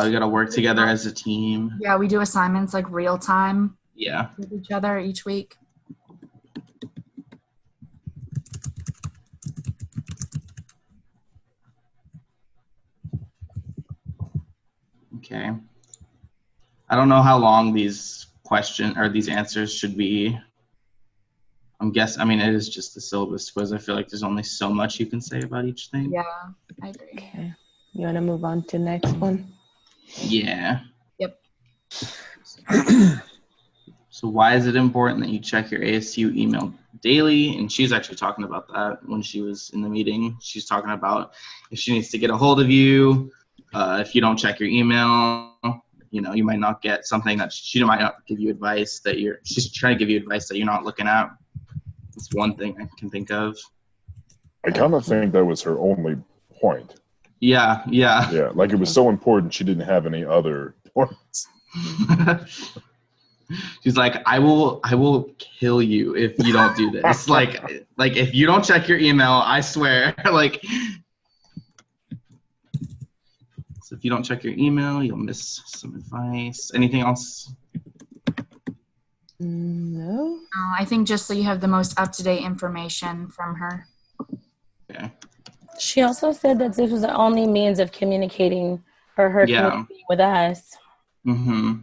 S4: We got to work together as a team.
S6: Yeah, we do assignments like real time
S4: Yeah.
S6: with each other each week.
S4: Okay. I don't know how long these these answers should be. I mean, it is just the syllabus quiz. I feel like there's only so much you can say about each thing.
S6: Yeah, I agree.
S8: Okay. You want to move on to next one?
S4: Yeah.
S6: Yep.
S4: So why is it important that you check your ASU email daily? And she's actually talking about that when she was in the meeting. She's talking about if she needs to get a hold of you, if you don't check your email, you might not get something that she might not give you advice that she's trying to give you advice that you're not looking at. It's one thing I can think of.
S7: I kind of think that was her only point.
S4: Yeah.
S7: Yeah, like it was so important she didn't have any other points.
S4: She's like, I will kill you if you don't do this. like if you don't check your email, I swear. Like, so if you don't check your email, you'll miss some advice. Anything else?
S8: No.
S6: I think just so you have the most up-to-date information from her.
S4: Okay.
S2: She also said that this was the only means of communicating her communicating with us.
S4: Mm-hmm.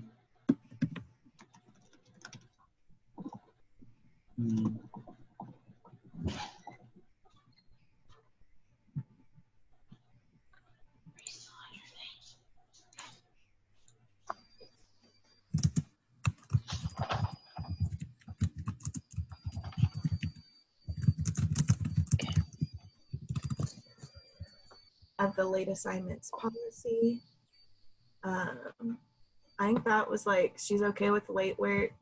S3: Of the late assignments policy. I think that was like, she's okay with late work.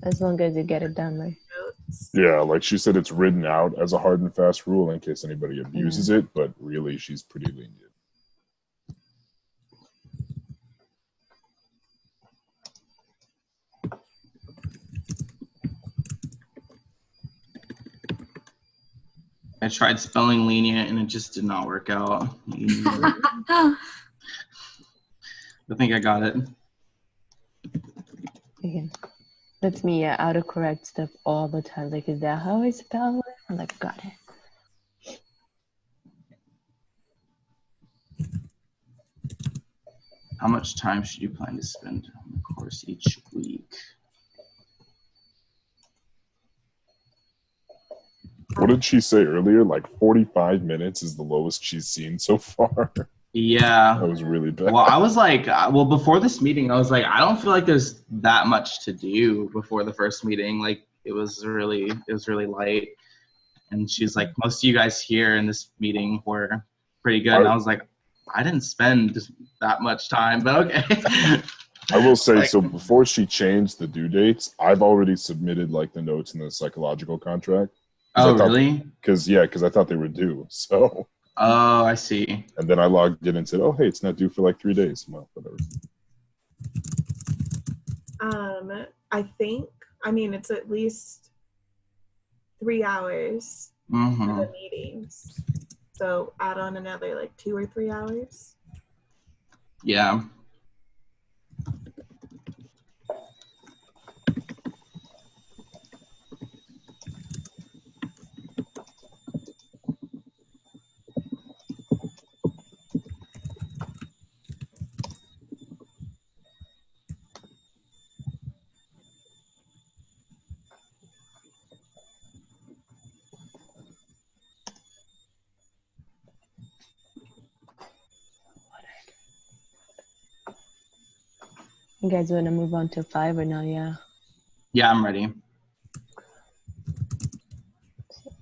S8: As long as you get it done, right?
S3: Notes.
S7: Yeah, like she said, it's written out as a hard and fast rule in case anybody abuses it, but really she's pretty lenient.
S4: I tried spelling lenient and it just did not work out. I think I got it.
S8: Again, that's me. Autocorrect stuff all the time. Like, is that how I spell it? I'm like, got it.
S4: How much time should you plan to spend on the course each week?
S7: What did she say earlier? Like 45 minutes is the lowest she's seen so far.
S4: Yeah.
S7: That was really bad.
S4: Well, I was like, before this meeting, I was like, I don't feel like there's that much to do before the first meeting. Like, it was really light. And she's like, most of you guys here in this meeting were pretty good. And I was like, I didn't spend that much time, but okay.
S7: I will say, so before she changed the due dates, I've already submitted like the notes in the psychological contract.
S4: Oh, really?
S7: Because I thought they were due. So.
S4: Oh, I see.
S7: And then I logged in and said, "Oh, hey, it's not due for like 3 days." Well, whatever.
S3: I think. I mean, it's at least 3 hours for the meetings. So add on another like 2 or 3 hours.
S4: Yeah.
S8: You guys want to move on to 5 or no? Yeah.
S4: Yeah, I'm ready.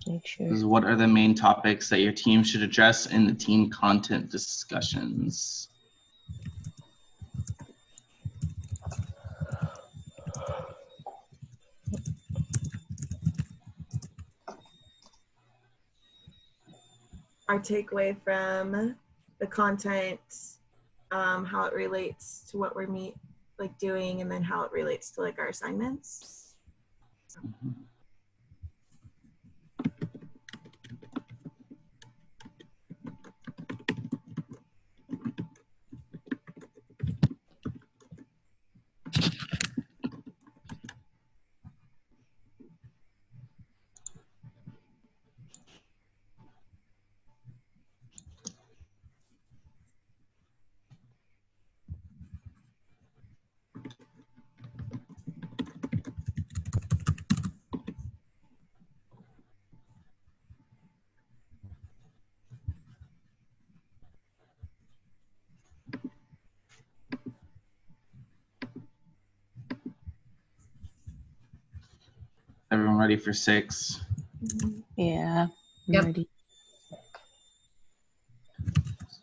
S8: Make sure.
S4: What are the main topics that your team should address in the team content discussions?
S3: our takeaway from the content, how it relates to what we're doing, and then how it relates to like our assignments.
S4: Everyone ready for 6?
S8: Yeah. I'm
S6: Yep.
S8: ready.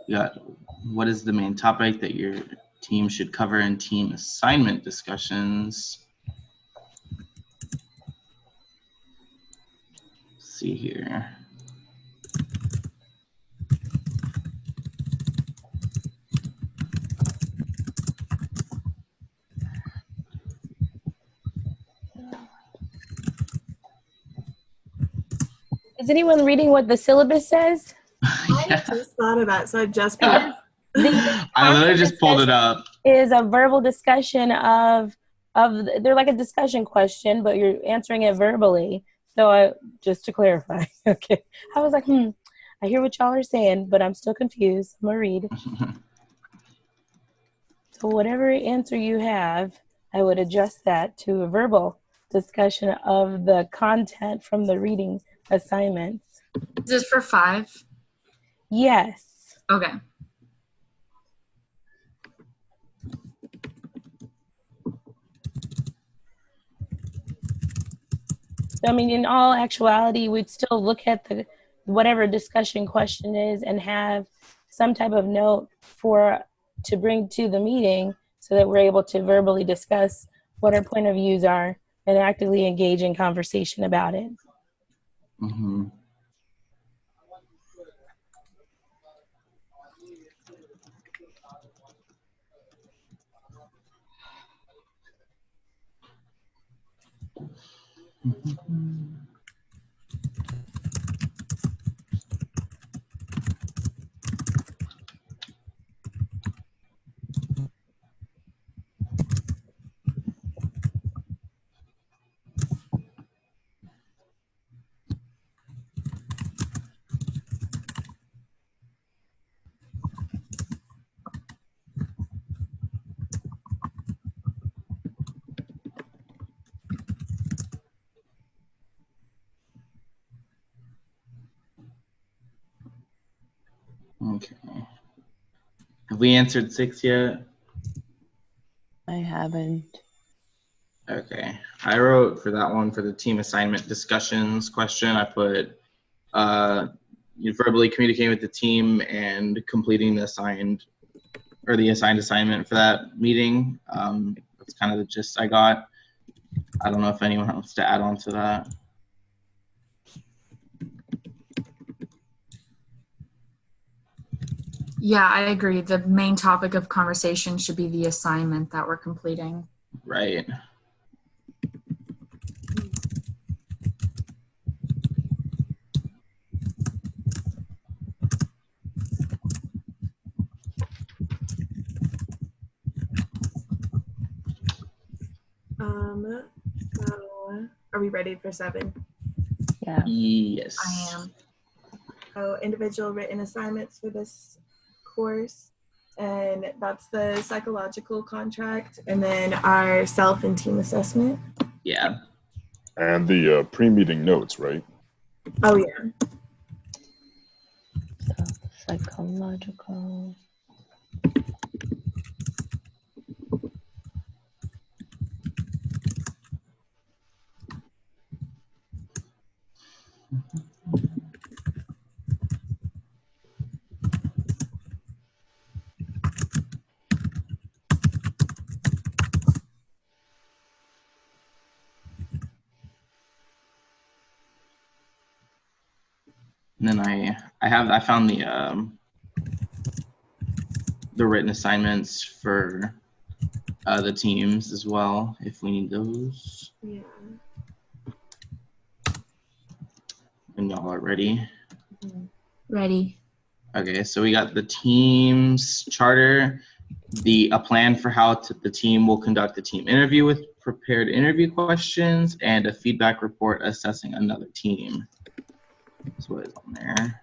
S4: You got, what is the main topic that your team should cover in team assignment discussions? Let's see here.
S2: Is anyone reading what the syllabus says?
S3: I
S4: Yeah.
S3: just thought of that, so I just
S2: The
S4: I literally just pulled it up.
S2: is a verbal discussion of they're like a discussion question, but you're answering it verbally. So just to clarify, okay. I was like, I hear what y'all are saying, but I'm still confused. I'm gonna read. So whatever answer you have, I would adjust that to a verbal discussion of the content from the reading assignments.
S6: Is this for 5?
S2: Yes.
S6: Okay.
S2: So, I mean, in all actuality, we'd still look at the whatever discussion question is and have some type of note to bring to the meeting so that we're able to verbally discuss what our point of views are and actively engage in conversation about it.
S4: Mm-hmm. Okay. Have we answered 6 yet?
S8: I haven't.
S4: Okay. I wrote for that one, for the team assignment discussions question, I put you verbally communicating with the team and completing the assigned assignment for that meeting. That's kind of the gist I got. I don't know if anyone wants to add on to that.
S6: Yeah, I agree. The main topic of conversation should be the assignment that we're completing.
S4: Right.
S3: So are we ready for 7?
S8: Yeah.
S4: Yes.
S6: I am.
S3: So individual written assignments for this course, and that's the psychological contract, and then our self and team assessment.
S4: Yeah.
S7: And the pre-meeting notes, right?
S3: Oh yeah.
S8: So psychological.
S4: And then I found the written assignments for the teams as well, if we need those.
S3: Yeah.
S4: And y'all are ready.
S6: Ready.
S4: Okay, so we got the team's charter, a plan for how the team will conduct the team interview with prepared interview questions, and a feedback report assessing another team. That's what is on there.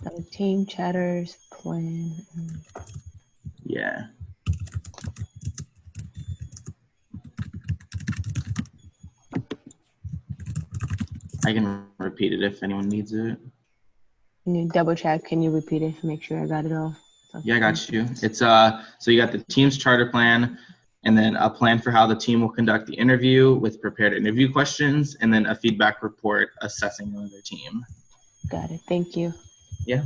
S8: So team chatters plan.
S4: Yeah. I can repeat it if anyone needs it.
S8: Can you double check? Can you repeat it? Make sure I got it all.
S4: Yeah, I got you. It's so you got the team's charter plan, and then a plan for how the team will conduct the interview with prepared interview questions, and then a feedback report assessing another team.
S8: Got it. Thank you.
S4: Yeah.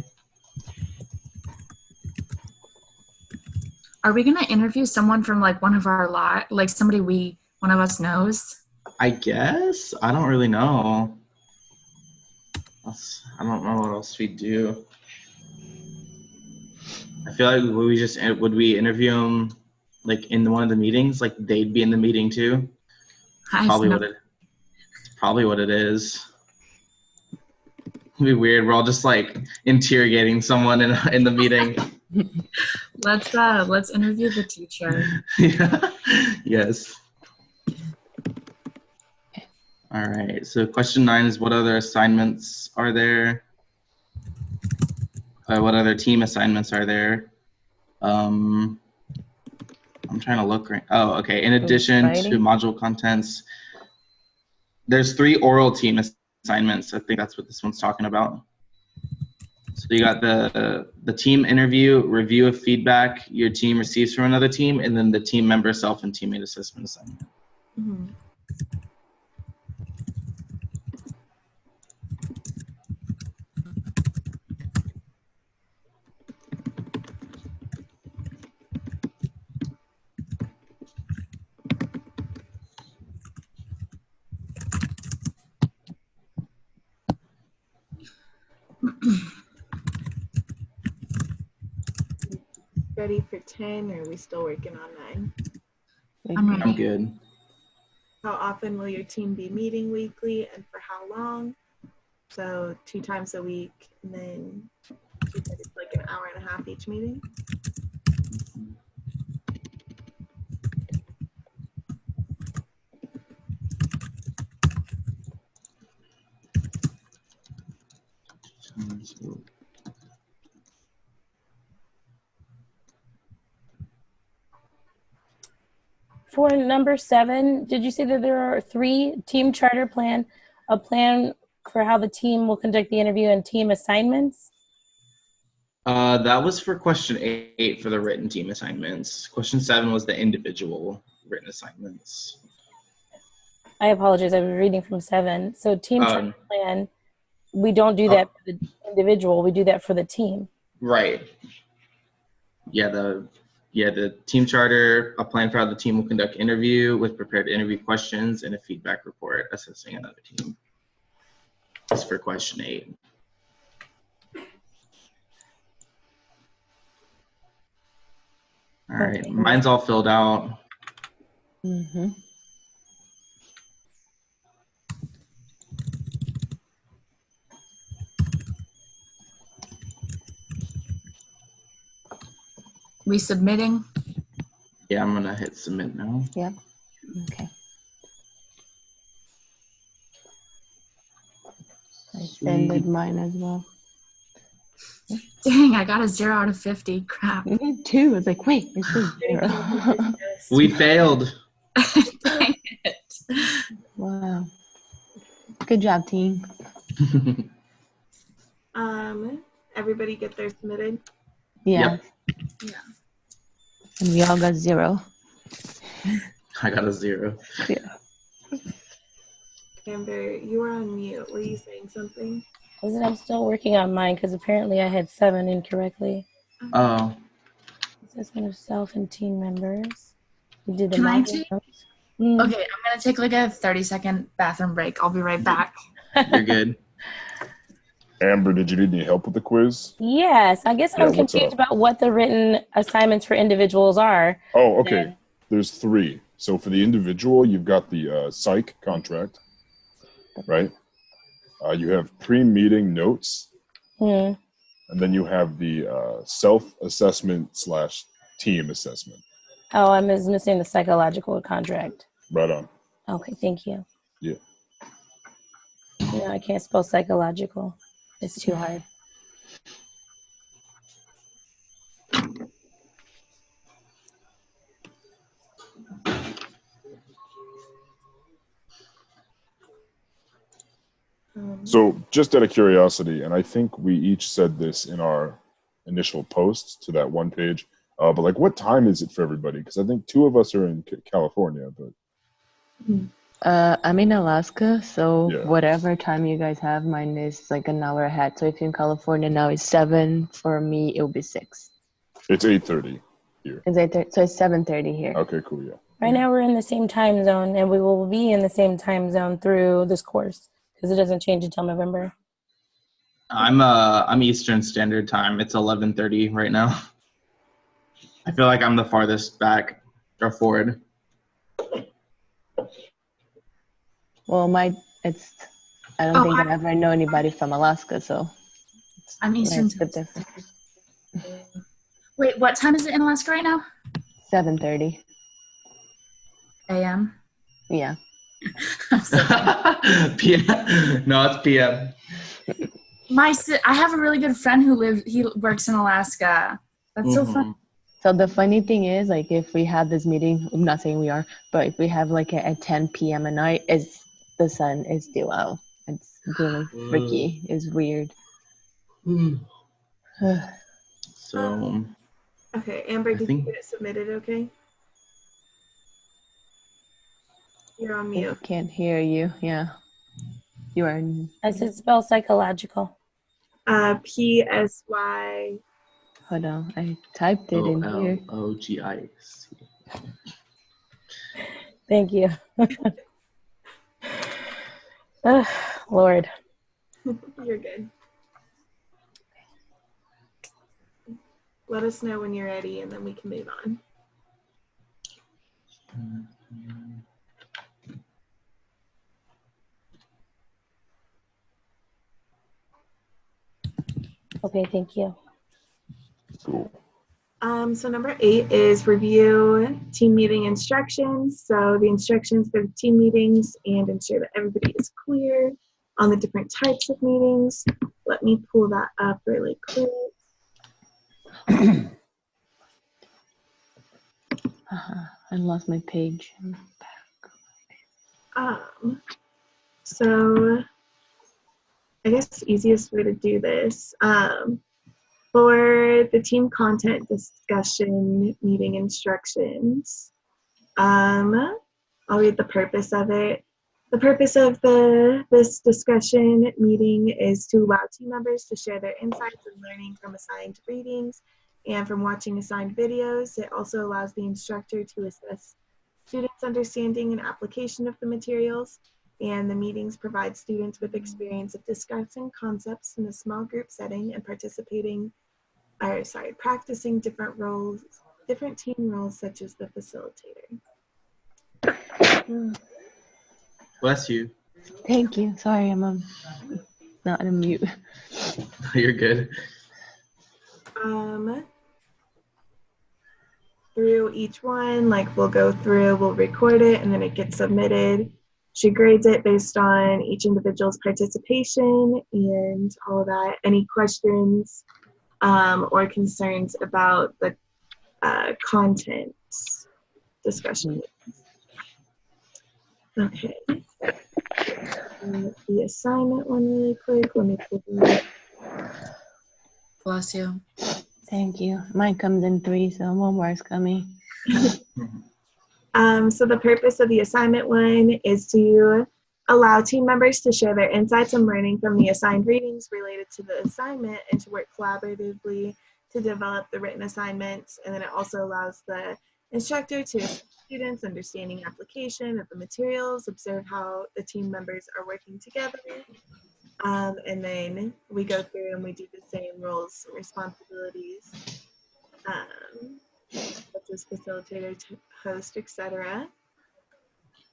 S6: Are we gonna interview someone from like one of our like somebody one of us knows?
S4: I guess. I don't really know. I don't know what else we do. I feel like would we interview them like in one of the meetings? Like they'd be in the meeting too. Probably what it is. It'd be weird. We're all just like interrogating someone in the meeting.
S6: Let's interview the teacher.
S4: Yeah. Yes. All right. So question 9 is, what other assignments are there? What other team assignments are there? I'm trying to look right. Oh, okay. In addition to module contents, there's 3 oral team assignments. I think that's what this one's talking about. So you got the team interview, review of feedback your team receives from another team, and then the team member self and teammate assessment assignment.
S3: Mm-hmm. Ready for 10, or are we still working on 9?
S4: I'm good.
S3: How often will your team be meeting weekly, and for how long? So 2 times a week, and then she said it's like an hour and a half each meeting.
S2: For number 7, did you say that there are 3 team charter plan, a plan for how the team will conduct the interview, and team assignments?
S4: That was for question 8 for the written team assignments. Question 7 was the individual written assignments.
S2: I apologize. I was reading from 7. So team charter plan, we don't do that for the individual. We do that for the team.
S4: Right. Yeah, the team charter, a plan for how the team will conduct interview with prepared interview questions, and a feedback report assessing another team. That's for question 8. All right,
S2: Okay.
S4: mine's all filled out.
S8: Mm-hmm.
S6: We submitting?
S4: Yeah, I'm gonna hit submit now.
S8: Yep. Okay. I sended mine as well.
S6: Dang, I got a 0 out of 50. Crap.
S8: Me too. It's like, wait, it's a 0.
S4: We failed.
S6: Dang it.
S8: Wow. Good job, team.
S3: Everybody get theirs submitted.
S8: Yeah.
S6: Yeah.
S8: And we all got 0.
S4: I got a 0.
S8: Yeah.
S3: Amber, you were on mute. Were you saying something?
S2: I'm still working on mine because apparently I had 7 incorrectly.
S4: Oh.
S2: Assessment of self and team members. We did the
S6: Can I
S2: module
S6: take-
S2: notes.
S6: Okay, I'm gonna take like a 30-second bathroom break. I'll be right back.
S4: You're good.
S7: Amber, did you need any help with the quiz?
S2: Yes, I guess
S7: Yeah,
S2: I'm
S7: what's
S2: confused
S7: up?
S2: about what the written assignments for individuals are.
S7: Oh, okay. There's 3. So for the individual, you've got the psych contract, right? You have pre-meeting notes,
S2: Hmm.
S7: and then you have the self-assessment / team assessment.
S2: Oh, I'm missing the psychological contract.
S7: Right on.
S2: Okay, thank you.
S7: Yeah.
S2: No, I can't spell psychological. It's too hard.
S7: So just out of curiosity, and I think we each said this in our initial posts to that one page, but like what time is it for everybody? Because I think 2 of us are in California, but
S8: I'm in Alaska, so
S7: Yeah.
S8: whatever time you guys have, mine is like an hour ahead. So if you're in California now, it's 7. For me, it'll be 6.
S7: it's 8:30 here.
S8: It's 8:30, so it's 7:30 here.
S7: Okay, cool, yeah.
S2: Right now we're in the same time zone, and we will be in the same time zone through this course because it doesn't change until November.
S4: I'm Eastern Standard Time. It's 11:30 right now. I feel like I'm the farthest back or forward.
S8: Well, I don't think I ever know anybody from Alaska, so
S6: I'm Eastern
S8: it's a bit
S6: time.
S8: different.
S6: Wait, what time is it in Alaska right now?
S8: 7:30.
S6: AM.
S8: Yeah.
S4: PM. No, it's PM.
S6: I have a really good friend he works in Alaska. That's so fun.
S8: So the funny thing is, like, if we have this meeting, I'm not saying we are, but if we have like at 10 p.m. at night, the sun is still out. It's really freaky. It's weird.
S4: So.
S3: Okay, Amber, did you
S4: think-
S3: get it submitted okay? You're on
S8: I
S3: mute.
S8: can't hear you. Yeah. You are.
S2: I said spell psychological.
S3: PSY.
S8: Hold on. I typed it in here.
S4: OLOGIC.
S2: Thank you. Ugh, Lord.
S3: You're good. Let us know when you're ready and then we can move on.
S2: Okay, thank you.
S7: Cool.
S3: So number 8 is review team meeting instructions. So the instructions for the team meetings and ensure that everybody is clear on the different types of meetings. Let me pull that up really quick.
S8: I lost my page.
S3: So I guess the easiest way to do this, for the team content discussion meeting instructions, I'll read the purpose of it. The purpose of this discussion meeting is to allow team members to share their insights and learning from assigned readings and from watching assigned videos. It also allows the instructor to assess students' understanding and application of the materials. And the meetings provide students with experience of discussing concepts in a small group setting and practicing different team roles such as the facilitator.
S4: Bless you.
S8: Thank you. Sorry, I'm not on mute.
S4: You're good.
S3: Through each one, like we'll go through, we'll record it, and then it gets submitted. She grades it based on each individual's participation and all of that. Any questions or concerns about the content discussion? Okay. The assignment one really quick. Let me pull it up.
S6: Bless you.
S8: Thank you. Mine comes in 3, so one more is coming.
S3: So the purpose of the assignment one is to allow team members to share their insights and learning from the assigned readings related to the assignment and to work collaboratively to develop the written assignments. And then it also allows the instructor to assist students understanding application of the materials, observe how the team members are working together. And then we go through and we do the same roles and responsibilities, such as facilitator, host, etc.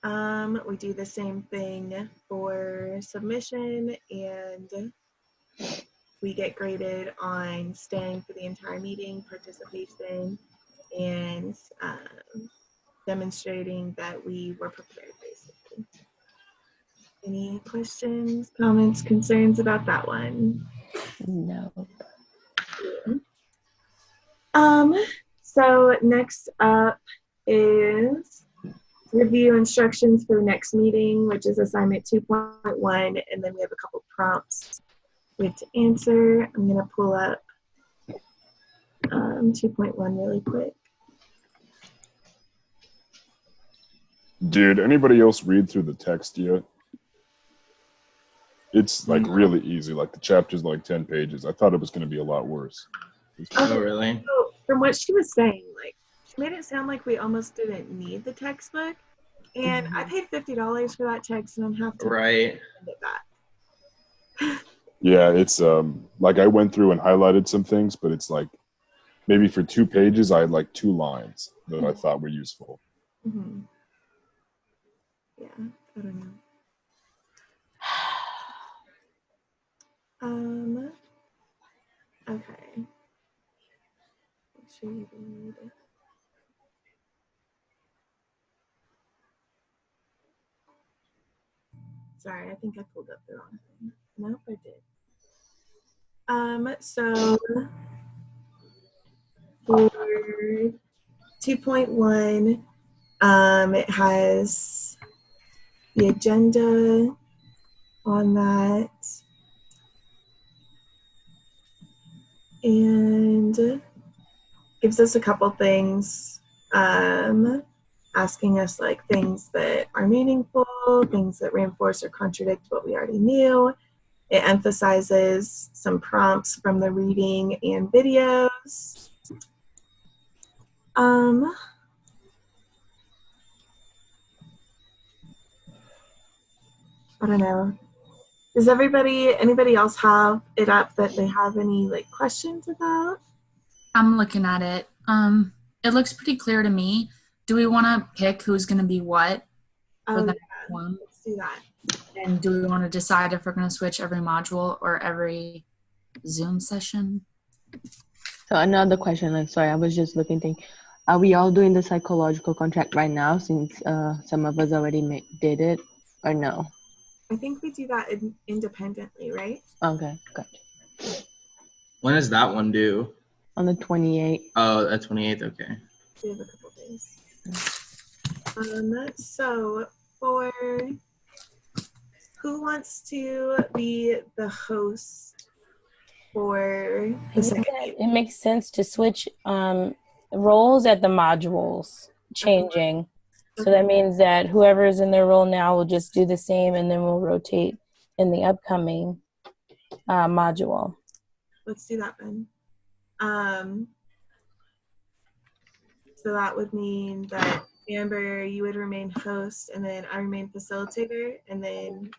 S3: We do the same thing for submission, and we get graded on staying for the entire meeting, participation, and demonstrating that we were prepared, basically. Any questions, comments, concerns about that one?
S8: No.
S3: So next up is review instructions for the next meeting, which is assignment 2.1, and then we have a couple prompts we have to answer. I'm gonna pull up 2.1 really quick.
S7: Did anybody else read through the text yet? It's like really easy. Like the chapter's like 10 pages. I thought it was going to be a lot worse.
S4: Oh, really?
S3: So from what she was saying, like she made it sound like we almost didn't need the textbook, and I paid $50 for that text, and I'm have to
S4: Right.
S3: send it back.
S7: Yeah, it's like I went through and highlighted some things, but it's like maybe for 2 pages I had like 2 lines that I thought were useful.
S3: Mm-hmm. Yeah, I don't know. Okay. Make sure you read it. Sorry, I think I pulled up the wrong thing. Nope, I did. So for 2.1, it has the agenda on that, and gives us a couple things, asking us like things that are meaningful, things that reinforce or contradict what we already knew. It emphasizes some prompts from the reading and videos. I don't know. Does anybody else have it up that they have any like questions about?
S6: I'm looking at it. It looks pretty clear to me. Do we want to pick who's going to be what for the next one?
S3: Let's do that.
S6: And do we want to decide if we're going to switch every module or every Zoom session?
S8: So another question, like, sorry, I was just looking. Are we all doing the psychological contract right now since some of us already did it, or no?
S3: I think we do that independently, right?
S8: Okay, gotcha.
S4: When is that one due?
S8: On the 28th.
S4: Oh, that's 28th. Okay.
S3: We have a couple days. So for who wants to be the host for the second meeting?
S2: It makes sense to switch roles at the modules changing. So that means that whoever is in their role now will just do the same, and then we'll rotate in the upcoming module.
S3: Let's do that then. So that would mean that Amber, you would remain host, and then I remain facilitator, and then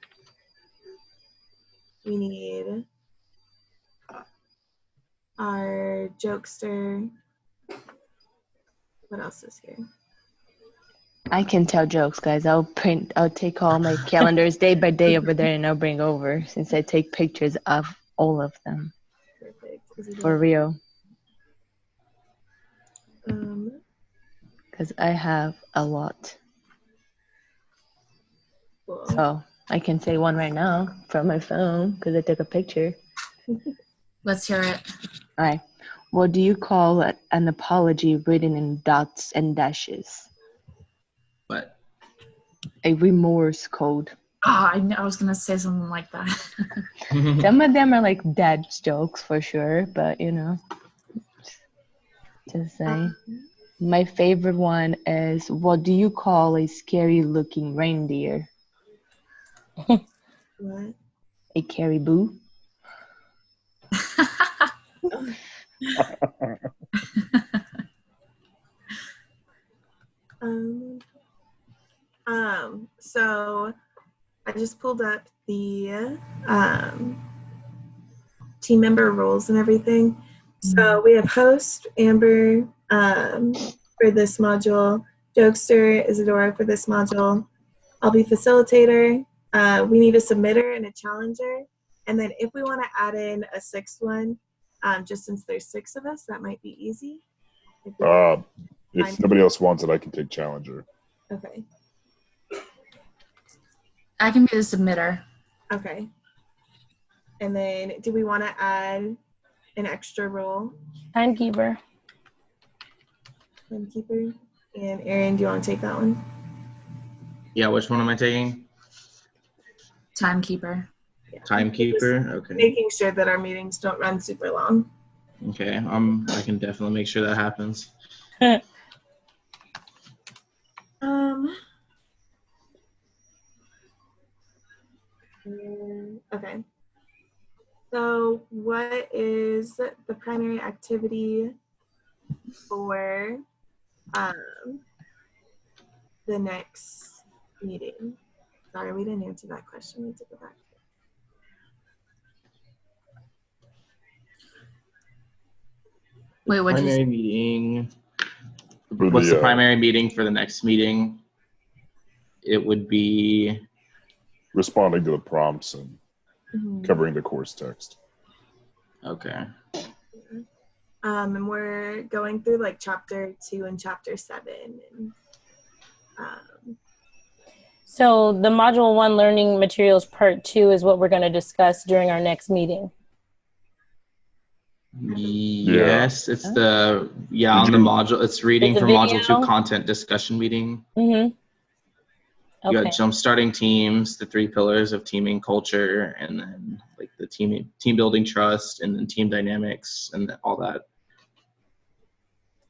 S3: we need our jokester. What else is here?
S8: I can tell jokes, guys. I'll take all my calendars day by day over there, and I'll bring over, since I take pictures of all of them.
S3: Perfect.
S8: For real. Because I have a lot.
S3: Cool.
S8: So I can say one right now from my phone because I took a picture.
S6: Let's hear it.
S8: All right. What do you call an apology written in dots and dashes?
S4: What?
S8: A remorse code.
S6: I was going to say something like that.
S8: Some of them are like dad jokes for sure, but you know, just saying. My favorite one is, what do you call a scary looking reindeer?
S3: What?
S8: A caribou.
S3: So I just pulled up the team member roles and everything. So we have host, Amber, for this module, jokester, Isadora for this module. I'll be facilitator. We need a submitter and a challenger. And then if we want to add in a sixth one, just since there's 6 of us, that might be easy.
S7: If nobody else wants it, I can take challenger.
S3: Okay.
S6: I can be the submitter.
S3: Okay. And then do we want to add an extra role?
S2: Timekeeper.
S3: Timekeeper. And Erin, do you want to take that one?
S4: Yeah, which one am I taking?
S6: Timekeeper.
S3: Yeah.
S4: Timekeeper.
S3: Just
S4: Okay.
S3: making sure that our meetings don't run super long.
S4: Okay. I can definitely make sure that happens.
S3: Okay. So what is the primary activity for the next meeting? Sorry, we didn't answer that question. We need to go back.
S6: Wait, what?
S4: Primary meeting.
S7: For
S4: What's the
S7: the,
S4: primary meeting for the next meeting? It would be.
S7: responding to the prompts and
S3: Mhm.
S7: covering the course text.
S4: Okay.
S3: And we're going through like chapter 2 and chapter 7. And,
S2: So the module 1 learning materials part 2 is what we're going to discuss during our next meeting.
S4: Yes, it's on the module. It's reading
S2: It's a
S4: from module 2
S2: video?
S4: content discussion meeting.
S2: Mm-hmm.
S4: You
S2: Okay.
S4: got jump starting teams, the 3 pillars of teaming culture, and then like the team building trust, and then team dynamics, and all that.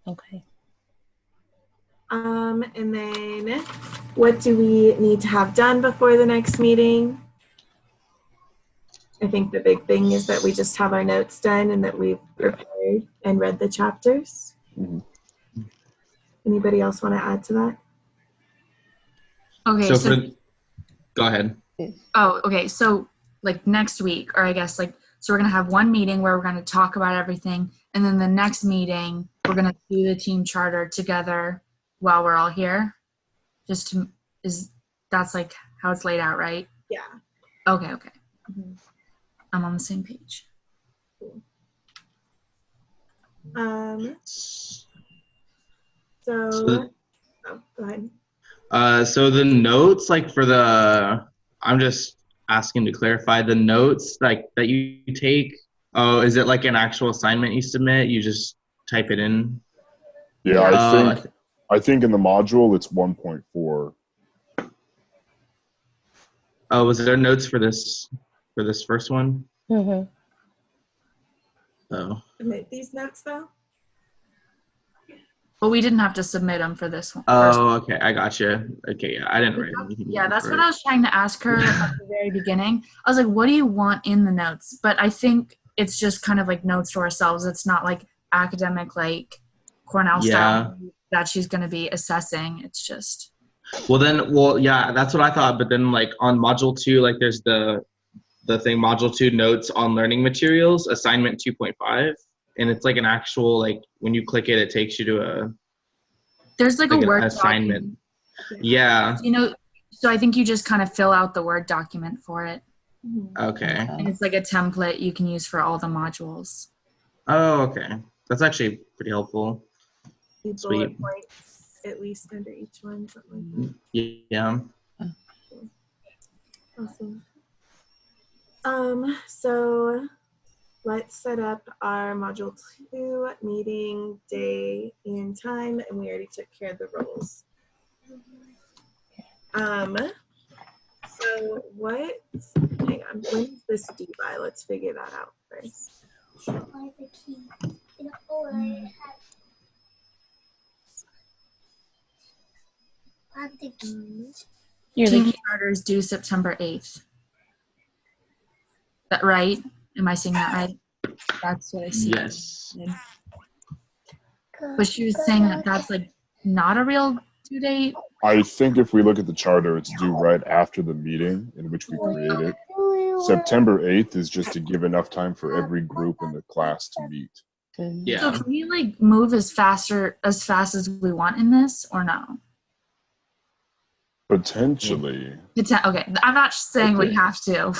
S2: Okay.
S3: and then what do we need to have done before the next meeting? I think the big thing is that we just have our notes done and that we've prepared and read the chapters.
S7: Mhm.
S3: Anybody else want to add to that?
S6: Okay, so
S4: Go ahead.
S6: okay, so like next week, or I guess like, so we're gonna have one meeting where we're gonna talk about everything, and then the next meeting we're gonna do the team charter together while we're all here. That's like how it's laid out, right?
S3: Yeah.
S6: Okay.
S3: Mhm.
S6: I'm on the same page.
S3: So go ahead.
S4: So the notes, like I'm just asking to clarify the notes like that you take. Oh, is it like an actual assignment you submit? You just type it in?
S7: Yeah, I think in the module it's 1.4.
S4: Oh, was there notes for this first one?
S2: Mm-hmm.
S4: Oh.
S3: Submit these notes though?
S6: But we didn't have to submit them for this one.
S4: Oh, okay. I gotcha. Okay, yeah. I didn't write anything.
S6: Yeah, that's
S4: for
S6: what
S4: it.
S6: I was trying to ask her at the very beginning. I was like, what do you want in the notes? But I think it's just kind of like notes to ourselves. It's not like academic, like Cornell style that she's going to be assessing. It's just.
S4: Well, yeah, that's what I thought. But then like on module 2, like there's the thing, module 2 notes on learning materials, assignment 2.5. And it's like an actual, like when you click it, it takes you to
S6: there's like a Word
S4: assignment.
S6: document.
S4: Yeah.
S6: So I think you just kind of fill out the Word document for it.
S4: Okay.
S6: And it's like a template you can use for all the modules.
S4: Oh, okay. That's actually pretty helpful.
S3: Bullet points at least under each one, something like that.
S4: Yeah.
S3: Awesome. So let's set up our module 2 meeting day and time, and we already took care of the roles. So hang on, when is this due by? Let's figure that out first.
S6: Team charter is due September 8th. That right? Am I saying that right? That's what I see.
S4: Yes.
S6: But she was saying that that's like not a real due date.
S7: I think if we look at the charter, it's due right after the meeting in which we create it. September 8th is just to give enough time for every group in the class to meet.
S6: So
S4: Yeah.
S6: can we like move as fast as we want in this, or no?
S7: Potentially.
S6: Okay, I'm not saying we
S4: Okay.
S6: have to.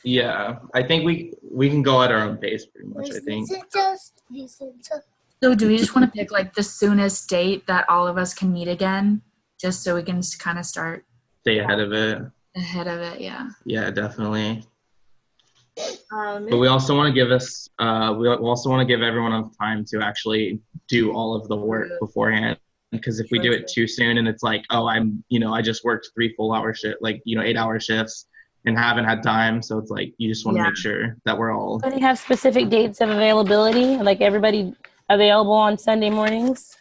S4: Yeah. I think we can go at our own pace pretty much, I think.
S6: So do we just want to pick like the soonest date that all of us can meet again, just so we can kind of start
S4: Stay ahead of it.
S6: ahead of it? Yeah.
S4: Yeah, definitely. But we also want to give everyone enough time to actually do all of the work beforehand. Because if we do it too soon and it's like, oh, I just worked 3 full-hour shift, 8-hour shifts and haven't had time. So it's like, you just want to make sure that we're all.
S2: Do they have specific dates of availability? Like everybody available on Sunday mornings?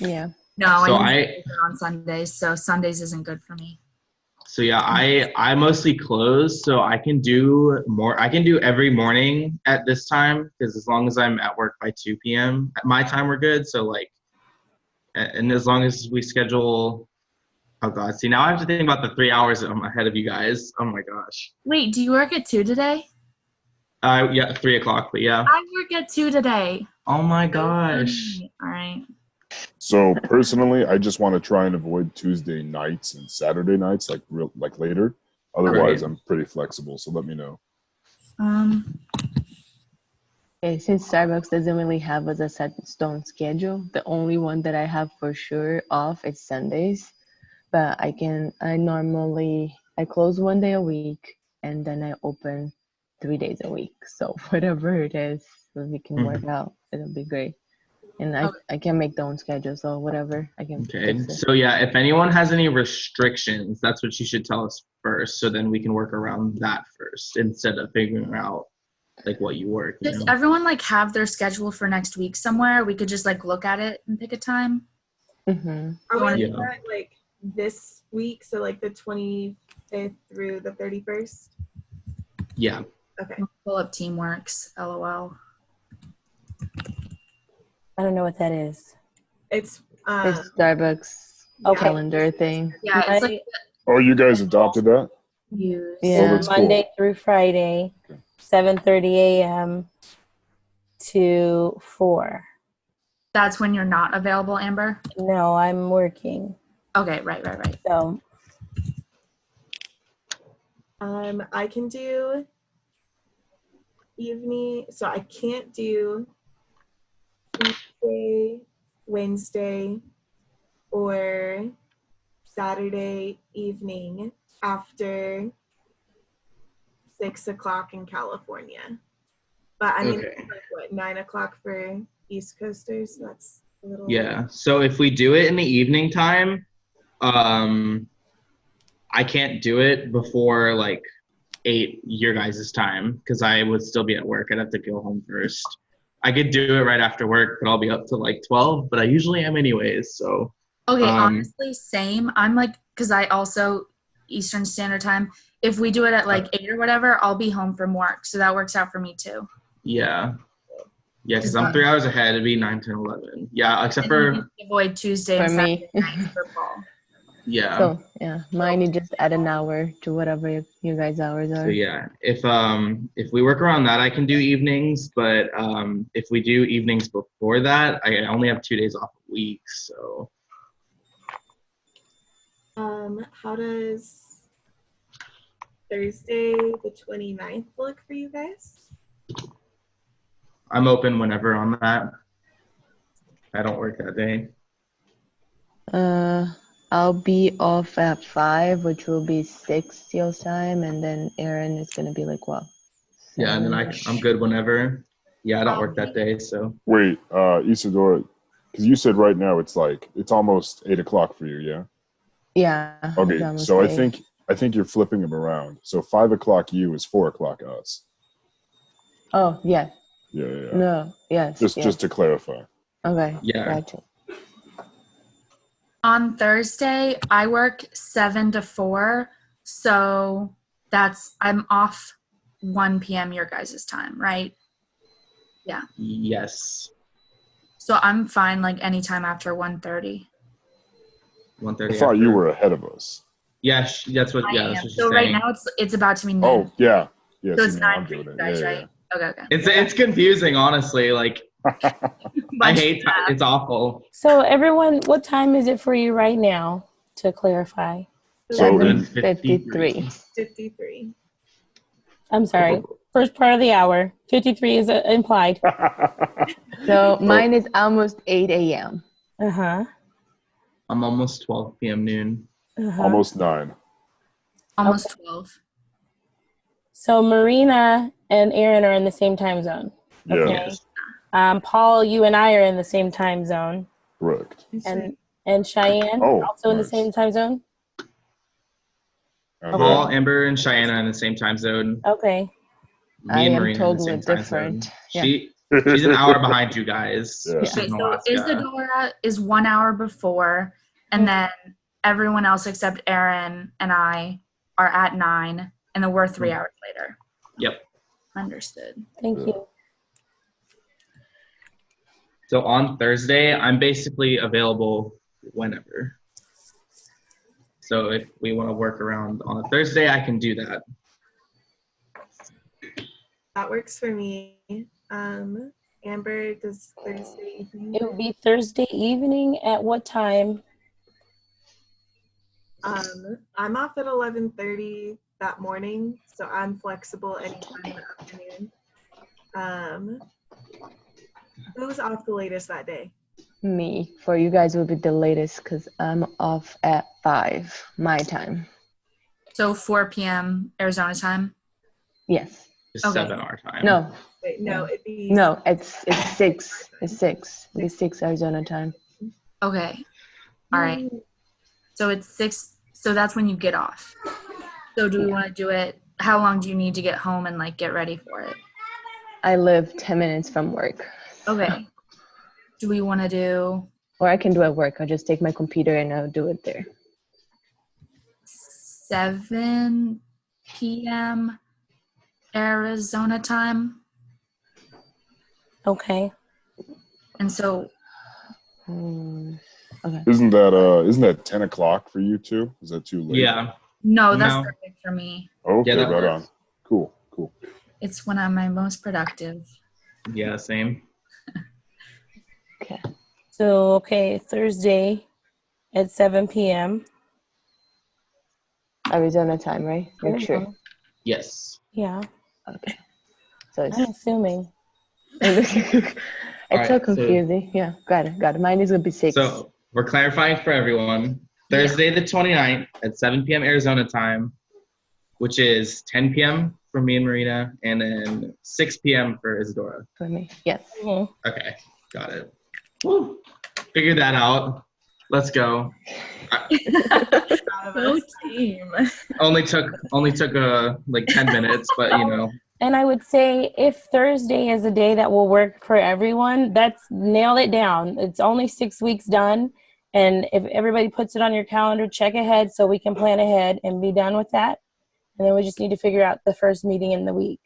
S8: Yeah.
S6: No,
S4: So
S6: I usually work on Sundays, so Sundays isn't good for me.
S4: So yeah, I mostly close, so I can do every morning at this time, because as long as I'm at work by 2 p.m. at my time, we're good. So and as long as we schedule, oh god, see, now I have to think about the 3 hours I'm ahead of you guys. Oh my gosh.
S6: Wait, do you work at 2 today?
S4: Yeah, 3 o'clock, but yeah.
S6: I work at 2 today.
S4: Oh my gosh.
S6: All right.
S7: So personally, I just want to try and avoid Tuesday nights and Saturday nights, like later. Otherwise,
S4: Right.
S7: I'm pretty flexible. So let me know.
S8: Okay, since Starbucks doesn't really have a set in stone schedule, the only one that I have for sure off is Sundays. But I close 1 day a week and then I open 3 days a week. So whatever it is, that we can work out, it'll be great. And I can make their own schedule, so whatever I can
S4: Okay,
S8: fix it.
S4: so yeah, if anyone has any restrictions, that's what you should tell us first, so then we can work around that first instead of figuring out what you work.
S6: Does everyone have their schedule for next week somewhere? We could just look at it and pick a time.
S8: Mm-hmm.
S3: Are we
S4: Yeah.
S3: looking at this week, so the 25th through the 31st?
S4: Yeah.
S3: Okay.
S6: Pull up Teamworks, LOL.
S2: I don't know what that is.
S3: It's
S8: It's Starbucks
S2: Okay.
S8: calendar thing.
S6: Yeah, it's like
S7: Oh, you guys adopted that?
S6: use.
S7: Oh,
S8: Yeah.
S7: that's cool.
S2: Monday through Friday, 7:30 a.m. to 4.
S6: That's when you're not available, Amber?
S2: No, I'm working.
S6: Okay, right.
S2: So
S3: I can do evening, so I can't do Tuesday, Wednesday, or Saturday evening after 6 o'clock in California. But I mean,
S4: Okay.
S3: it's 9 o'clock for East Coasters? That's a little.
S4: Yeah. So if we do it in the evening time, I can't do it before 8 your guys' time because I would still be at work. I'd have to go home first. I could do it right after work, but I'll be up to 12, but I usually am anyways. So
S6: Okay, honestly, same. I'm because I also Eastern Standard Time. If we do it at 8 or whatever, I'll be home from work. So that works out for me too.
S4: yeah. Yeah, because I'm 3 hours ahead. It'd be 9, 10, 11. Yeah, except
S6: And you
S4: for,
S6: can avoid Tuesday
S8: For
S6: and
S8: me.
S6: Saturday nights for Paul.
S4: yeah.
S8: So yeah, mine you just add an hour to whatever your guys' hours are.
S4: So yeah, if we work around that, I can do evenings. But if we do evenings before that, I only have 2 days off a week. So
S3: How does Thursday the 29th look for you guys?
S4: I'm open whenever on that. I don't work that day.
S8: I'll be off at 5, which will be 6 your time, and then Aaron is gonna be what?
S4: Yeah, and then I'm good whenever. Yeah, I don't work that day. So
S7: Wait, Isadora, because you said right now it's almost 8 o'clock for you, yeah?
S8: Yeah.
S7: Okay,
S8: it's
S7: so I
S8: almost
S7: think you're flipping them around. So 5 o'clock you is 4 o'clock us.
S8: Oh yeah.
S7: Yeah.
S8: No. Yes.
S7: Just to clarify.
S8: Okay.
S4: Yeah.
S8: Gotcha.
S6: On Thursday, I work 7 to 4. So I'm off 1 p.m. your guys' time, right? Yeah.
S4: yes.
S6: So I'm fine anytime after 1:30.
S4: 1:30.
S7: I thought you were ahead of us.
S4: Yeah, that's what.
S6: I
S4: Yeah,
S6: am.
S4: that's what she's
S6: So right
S4: saying.
S6: now it's about to be noon.
S7: Oh, yeah. Yeah,
S6: So
S7: see,
S6: it's
S7: now
S6: 9
S7: I'm
S6: for
S7: doing
S6: you
S7: it.
S6: guys,
S7: Yeah,
S6: right? Okay.
S4: It's confusing, honestly. Like I
S6: Bunch
S4: hate.
S6: of math.
S4: It's awful.
S2: So everyone, what time is it for you right now? To clarify,
S7: So in
S8: 7:53.
S3: 53.
S2: I'm sorry. First part of the hour. 53 is implied.
S8: So mine is almost 8 a.m.
S2: Uh huh.
S4: I'm almost 12 p.m. noon.
S7: almost 9.
S6: Almost 12.
S2: So Marina and Aaron are in the same time zone.
S7: Yeah,
S2: Okay. Paul, you and I are in the same time zone,
S7: correct.
S2: and Cheyenne
S7: Oh,
S2: also in the
S7: nice.
S2: same time zone.
S7: And,
S4: Paul, Amber, and Cheyenne are in the same time zone.
S2: Okay.
S4: Me
S8: I
S4: and
S8: am
S4: Marina
S8: totally
S4: in the same
S8: different.
S4: time
S8: Yeah.
S4: zone. She's an hour behind you guys.
S7: Yeah.
S4: She's
S6: Okay,
S4: in
S6: so
S4: Alaska.
S6: Isadora is 1 hour before, and then everyone else except Aaron and I are at 9, and then we're 3 hours later.
S4: Yep.
S6: Understood.
S2: Thank
S7: Yeah.
S2: you.
S4: So on Thursday, I'm basically available whenever. So if we want to work around on a Thursday, I can do that.
S3: That works for me. Amber, does Thursday evening?
S2: It would be Thursday evening at what time?
S3: I'm off at 11:30 that morning, so I'm flexible anytime in the afternoon. Who's off the latest that day?
S8: Me. For you guys will be the latest because I'm off at 5 my time.
S6: So 4 p.m. Arizona time.
S8: Yes.
S4: Just
S6: Okay.
S4: 7 our time.
S8: No.
S3: Wait, no, it'd be
S8: No. It's 6. It's 6. It'll be 6 Arizona time.
S6: Okay. All right. So it's 6. So that's when you get off. So do we want to do it? How long do you need to get home and like get ready for it?
S8: I live 10 minutes from work.
S6: Okay. Do we want to do
S8: Or I can do at work. I'll just take my computer and I'll do it there.
S6: 7 p.m. Arizona time?
S2: Okay.
S6: And so
S8: Okay.
S7: Isn't that 10 o'clock for you too? Is that too late?
S4: Yeah.
S6: no, that's
S4: No.
S6: perfect for me.
S7: Okay,
S4: Yeah, that
S7: right
S4: works.
S7: on. Cool.
S6: It's when I'm my most productive.
S4: Yeah, same.
S8: Okay.
S2: So, okay, Thursday at 7 p.m.
S8: Arizona time, right? Make sure.
S4: Yes.
S2: Yeah,
S8: Okay. So
S2: I'm assuming.
S8: it's
S4: Alright,
S8: so
S4: so-
S8: confusing. Yeah, got it. Mine is gonna be 6.
S4: So we're clarifying for everyone. Thursday the 29th at 7 p.m. Arizona time, which is 10 p.m. for me and Marina, and then 6 p.m. for Isadora.
S8: For me. Yes.
S2: Mhm.
S4: Okay, got it. Woo. Figured that out. Let's go.
S6: Go team.
S4: Only took like 10 minutes, but you know.
S2: And I would say if Thursday is a day that will work for everyone, that's nail it down. It's only 6 weeks done. And if everybody puts it on your calendar, check ahead so we can plan ahead and be done with that. And then we just need to figure out the first meeting in the week.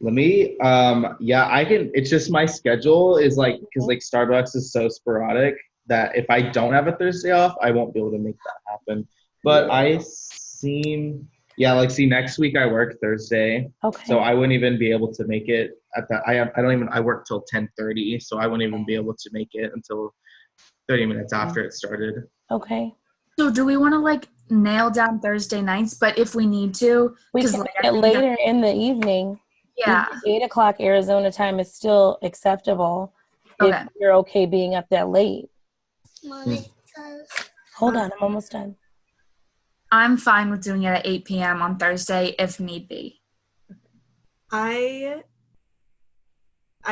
S4: Let me yeah, I can. It's just my schedule is like, because like Starbucks is so sporadic that if I don't have a Thursday off, I won't be able to make that happen. But
S7: Yeah.
S4: like see, next week I work Thursday,
S2: Okay.
S4: so I wouldn't even be able to make it at that. I work till 10:30, so I wouldn't even be able to make it until 30 minutes after it started.
S2: Okay.
S6: So do we want to like nail down Thursday nights? But if we need to,
S2: We
S6: 'cause,
S2: can
S6: like,
S2: make
S6: I
S2: it
S6: think that-
S2: later in the evening.
S6: yeah.
S2: 8 o'clock Arizona time is still acceptable
S6: Okay.
S2: if you're okay being up that late. Hold on, I'm almost done.
S6: I'm fine with doing it at 8 p.m. on Thursday if need be.
S3: I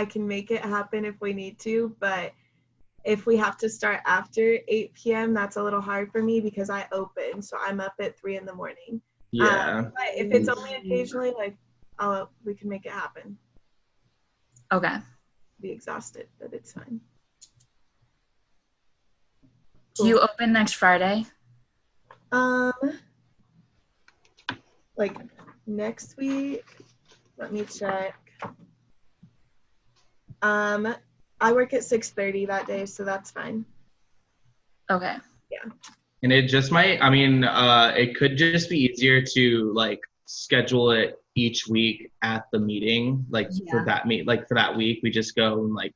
S3: can make it happen if we need to, but if we have to start after 8 p.m., that's a little hard for me because I open, so I'm up at 3 in the morning.
S4: Yeah.
S3: But if it's only occasionally, like, we can make it happen.
S6: Okay.
S3: Be exhausted, but it's fine.
S6: Do you open next Friday?
S3: Like next week, let me check. I work at 6:30 that day, so that's fine.
S6: Okay.
S3: Yeah.
S4: And it just might, I mean, it could just be easier to like schedule it each week at the meeting, like for
S6: Yeah.
S4: for that week, we just go and like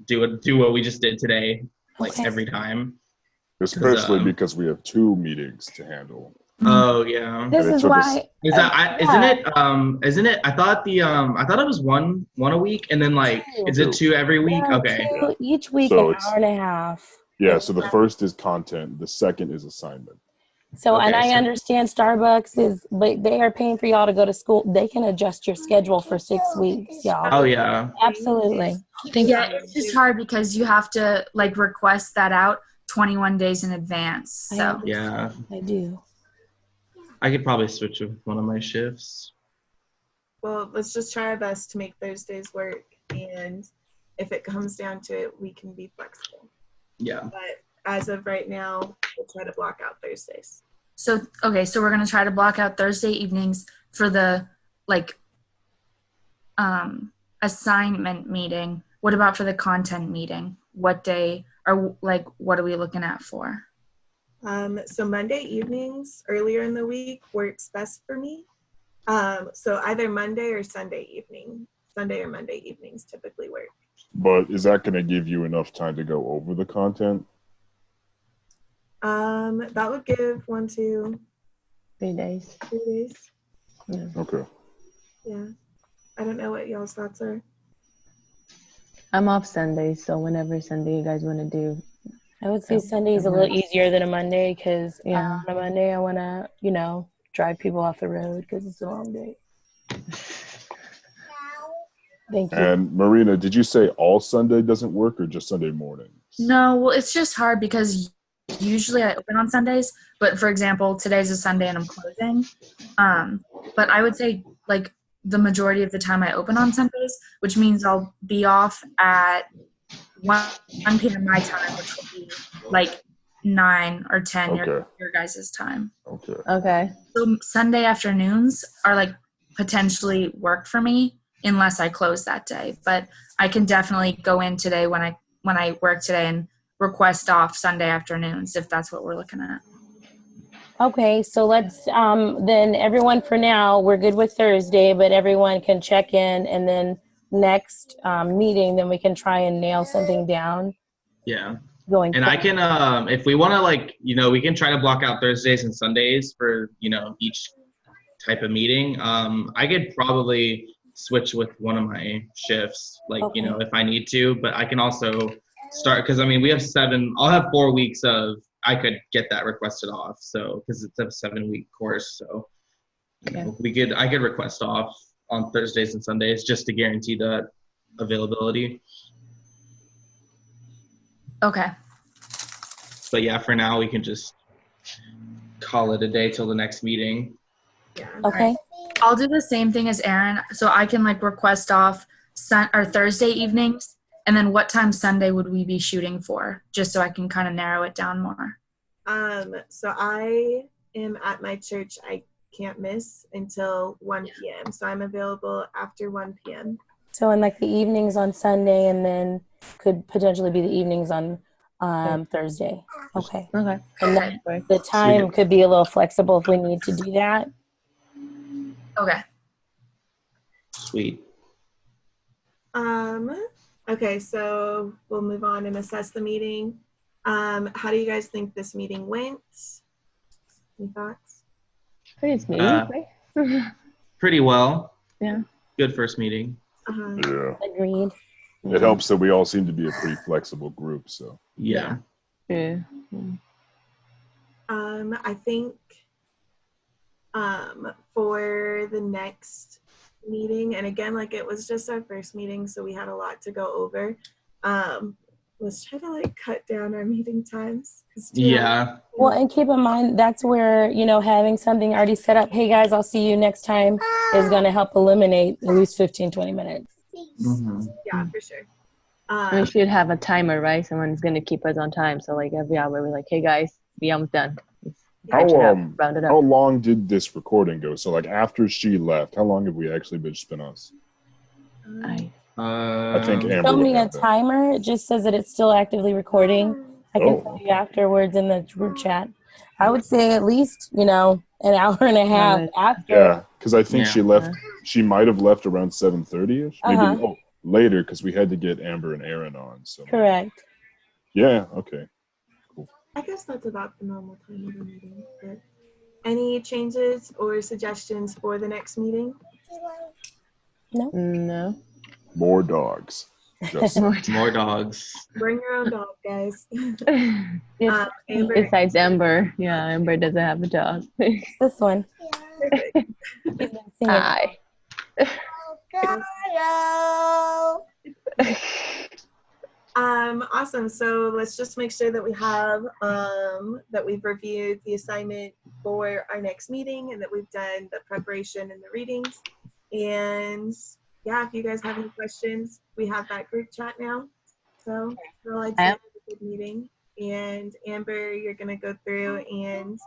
S4: do what we just did today, like
S2: Okay.
S4: every time.
S7: Especially
S4: um,
S7: because we have 2 meetings to handle.
S4: Oh yeah.
S2: This
S7: And it
S2: is
S7: took us-
S2: why.
S4: Is that
S2: yeah.
S4: isn't it I thought it was one a week and then like is it 2 every week?
S2: Yeah,
S4: Okay.
S2: 2 each week,
S7: So
S2: an
S7: it's-
S2: hour and a half.
S7: Yeah, so the first is content, the second is assignment.
S2: So, and
S4: Okay,
S2: I
S4: so-
S2: understand Starbucks is, but they are paying for y'all to go to school. They can adjust your schedule for 6 weeks, y'all.
S4: Oh yeah.
S2: Absolutely.
S6: Yeah, it's just hard because you have to like request that out 21 days in advance. So
S4: Yeah.
S2: I do.
S4: I could probably switch with one of my shifts.
S3: Well, let's just try our best to make Thursdays work, and if it comes down to it, we can be flexible.
S4: Yeah.
S3: But as of right now, we'll try to block out Thursdays.
S6: So okay, so we're gonna try to block out Thursday evenings for the like assignment meeting. What about for the content meeting? What day or like what are we looking at for?
S3: So Monday evenings earlier in the week works best for me. So either Monday or Sunday evening. Sunday or Monday evenings typically work.
S7: But is that going to give you enough time to go over the content?
S3: That would give 1, 2,
S8: 3 days.
S3: 3 days.
S8: Yeah.
S7: Okay.
S3: Yeah. I don't know what y'all's thoughts are.
S8: I'm off Sunday, so whenever Sunday you guys want to do.
S2: I would say Sunday is a little easier than a Monday because
S8: Yeah.
S2: on a Monday I want to, drive people off the road because it's a long day. Thank you.
S7: And Marina, did you say all Sunday doesn't work or just Sunday mornings?
S6: No, well, it's just hard because usually I open on Sundays, but for example, today's a Sunday and I'm closing. But I would say like the majority of the time I open on Sundays, which means I'll be off at 1 p.m. my time, which will be like 9 or 10
S7: Okay.
S6: your guys' time.
S7: Okay.
S8: Okay.
S6: So Sunday afternoons are like potentially work for me unless I close that day. But I can definitely go in today when I work today and request off Sunday afternoons if that's what we're looking at.
S2: Okay, so let's then everyone for now, we're good with Thursday, but everyone can check in and then next meeting, then we can try and nail something down
S4: Yeah.
S2: going
S4: And I can, if we want to, like, we can try to block out Thursdays and Sundays for, each type of meeting. I could probably switch with one of my shifts, like,
S2: Okay.
S4: if I need to, but I can also start, because, we have I'll have 4 weeks of, I could get that requested off. So, because it's a 7-week course. So, I could request off on Thursdays and Sundays just to guarantee that availability.
S6: Okay.
S4: But yeah, for now we can just call it a day till the next meeting.
S3: Yeah.
S2: Okay.
S6: I'll do the same thing as Aaron. So I can like request off Thursday evenings. And then what time Sunday would we be shooting for? Just so I can kind of narrow it down more.
S3: So I am at my church. I can't miss until 1 p.m. So I'm available after 1 p.m.
S2: So in like the evenings on Sunday and then could potentially be the evenings on Thursday. Okay.
S8: Okay.
S2: And then the time could be a little flexible if we need to do that.
S6: Okay.
S4: Sweet.
S3: Okay, so we'll move on and assess the meeting. How do you guys think this meeting went? Any thoughts?
S8: Pretty smooth, right?
S4: Pretty well.
S8: Yeah.
S4: Good first meeting.
S7: Yeah.
S2: Agreed.
S7: It helps that we all seem to be a pretty flexible group, so.
S4: Yeah.
S8: Yeah.
S3: I think for the next meeting, and again, like it was just our first meeting, so we had a lot to go over. Let's try to like cut down our meeting times.
S4: Yeah.
S2: Well, and keep in mind, that's where, having something already set up, hey guys, I'll see you next time, is going to help eliminate at least 15, 20 minutes.
S4: Mm-hmm.
S3: Yeah, for sure.
S8: We should have a timer, right? Someone's going to keep us on time. So like every hour, we're like, hey guys, we almost done. Round it up.
S7: How long did this recording go? So like after she left, how long have we actually been spin us?
S8: I
S7: I think Amber
S2: Show
S7: would
S2: me a
S7: have that.
S2: timer. It just says that it's still actively recording. I can
S7: Oh,
S2: tell you afterwards in the group chat. I would say at least, an hour and a half
S8: Right.
S2: after.
S7: yeah, because I think
S4: Yeah.
S7: she left. She might have left around 7:30ish, maybe.
S2: Uh-huh.
S7: Oh, later because we had to get Amber and Aaron on. So
S2: Correct.
S7: yeah, okay.
S3: I guess that's about the normal time of the meeting. But any changes or suggestions for the next meeting?
S8: No.
S7: More dogs. Just
S4: More dogs.
S3: Bring your own dog, guys.
S2: It's
S3: Amber,
S8: Besides Amber. Yeah, Amber doesn't have a dog.
S2: this one.
S3: perfect.
S2: He's been singing.
S8: Hi.
S3: Awesome. So let's just make sure that we have that we've reviewed the assignment for our next meeting and that we've done the preparation and the readings. And yeah, if you guys have any questions, we have that group chat now. So I'd say it was a good meeting. And Amber, you're gonna go through and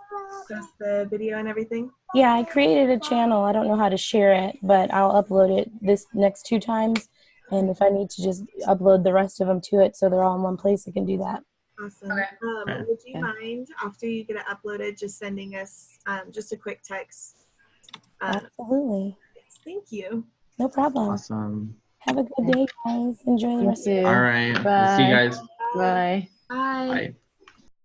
S3: post the video and everything.
S2: Yeah, I created a channel. I don't know how to share it, but I'll upload it this next 2 times. And if I need to just upload the rest of them to it so they're all in one place, I can do that.
S3: Awesome.
S8: Okay.
S3: Would you mind, after you get it uploaded, just sending us just a quick text?
S2: Absolutely.
S3: Thank you.
S2: No problem.
S4: Awesome.
S2: Have a good day, guys. Enjoy the
S8: You
S2: rest of
S8: too.
S4: All right. We'll see you
S8: Bye.
S4: guys.
S8: Bye.
S6: Bye.
S4: Bye.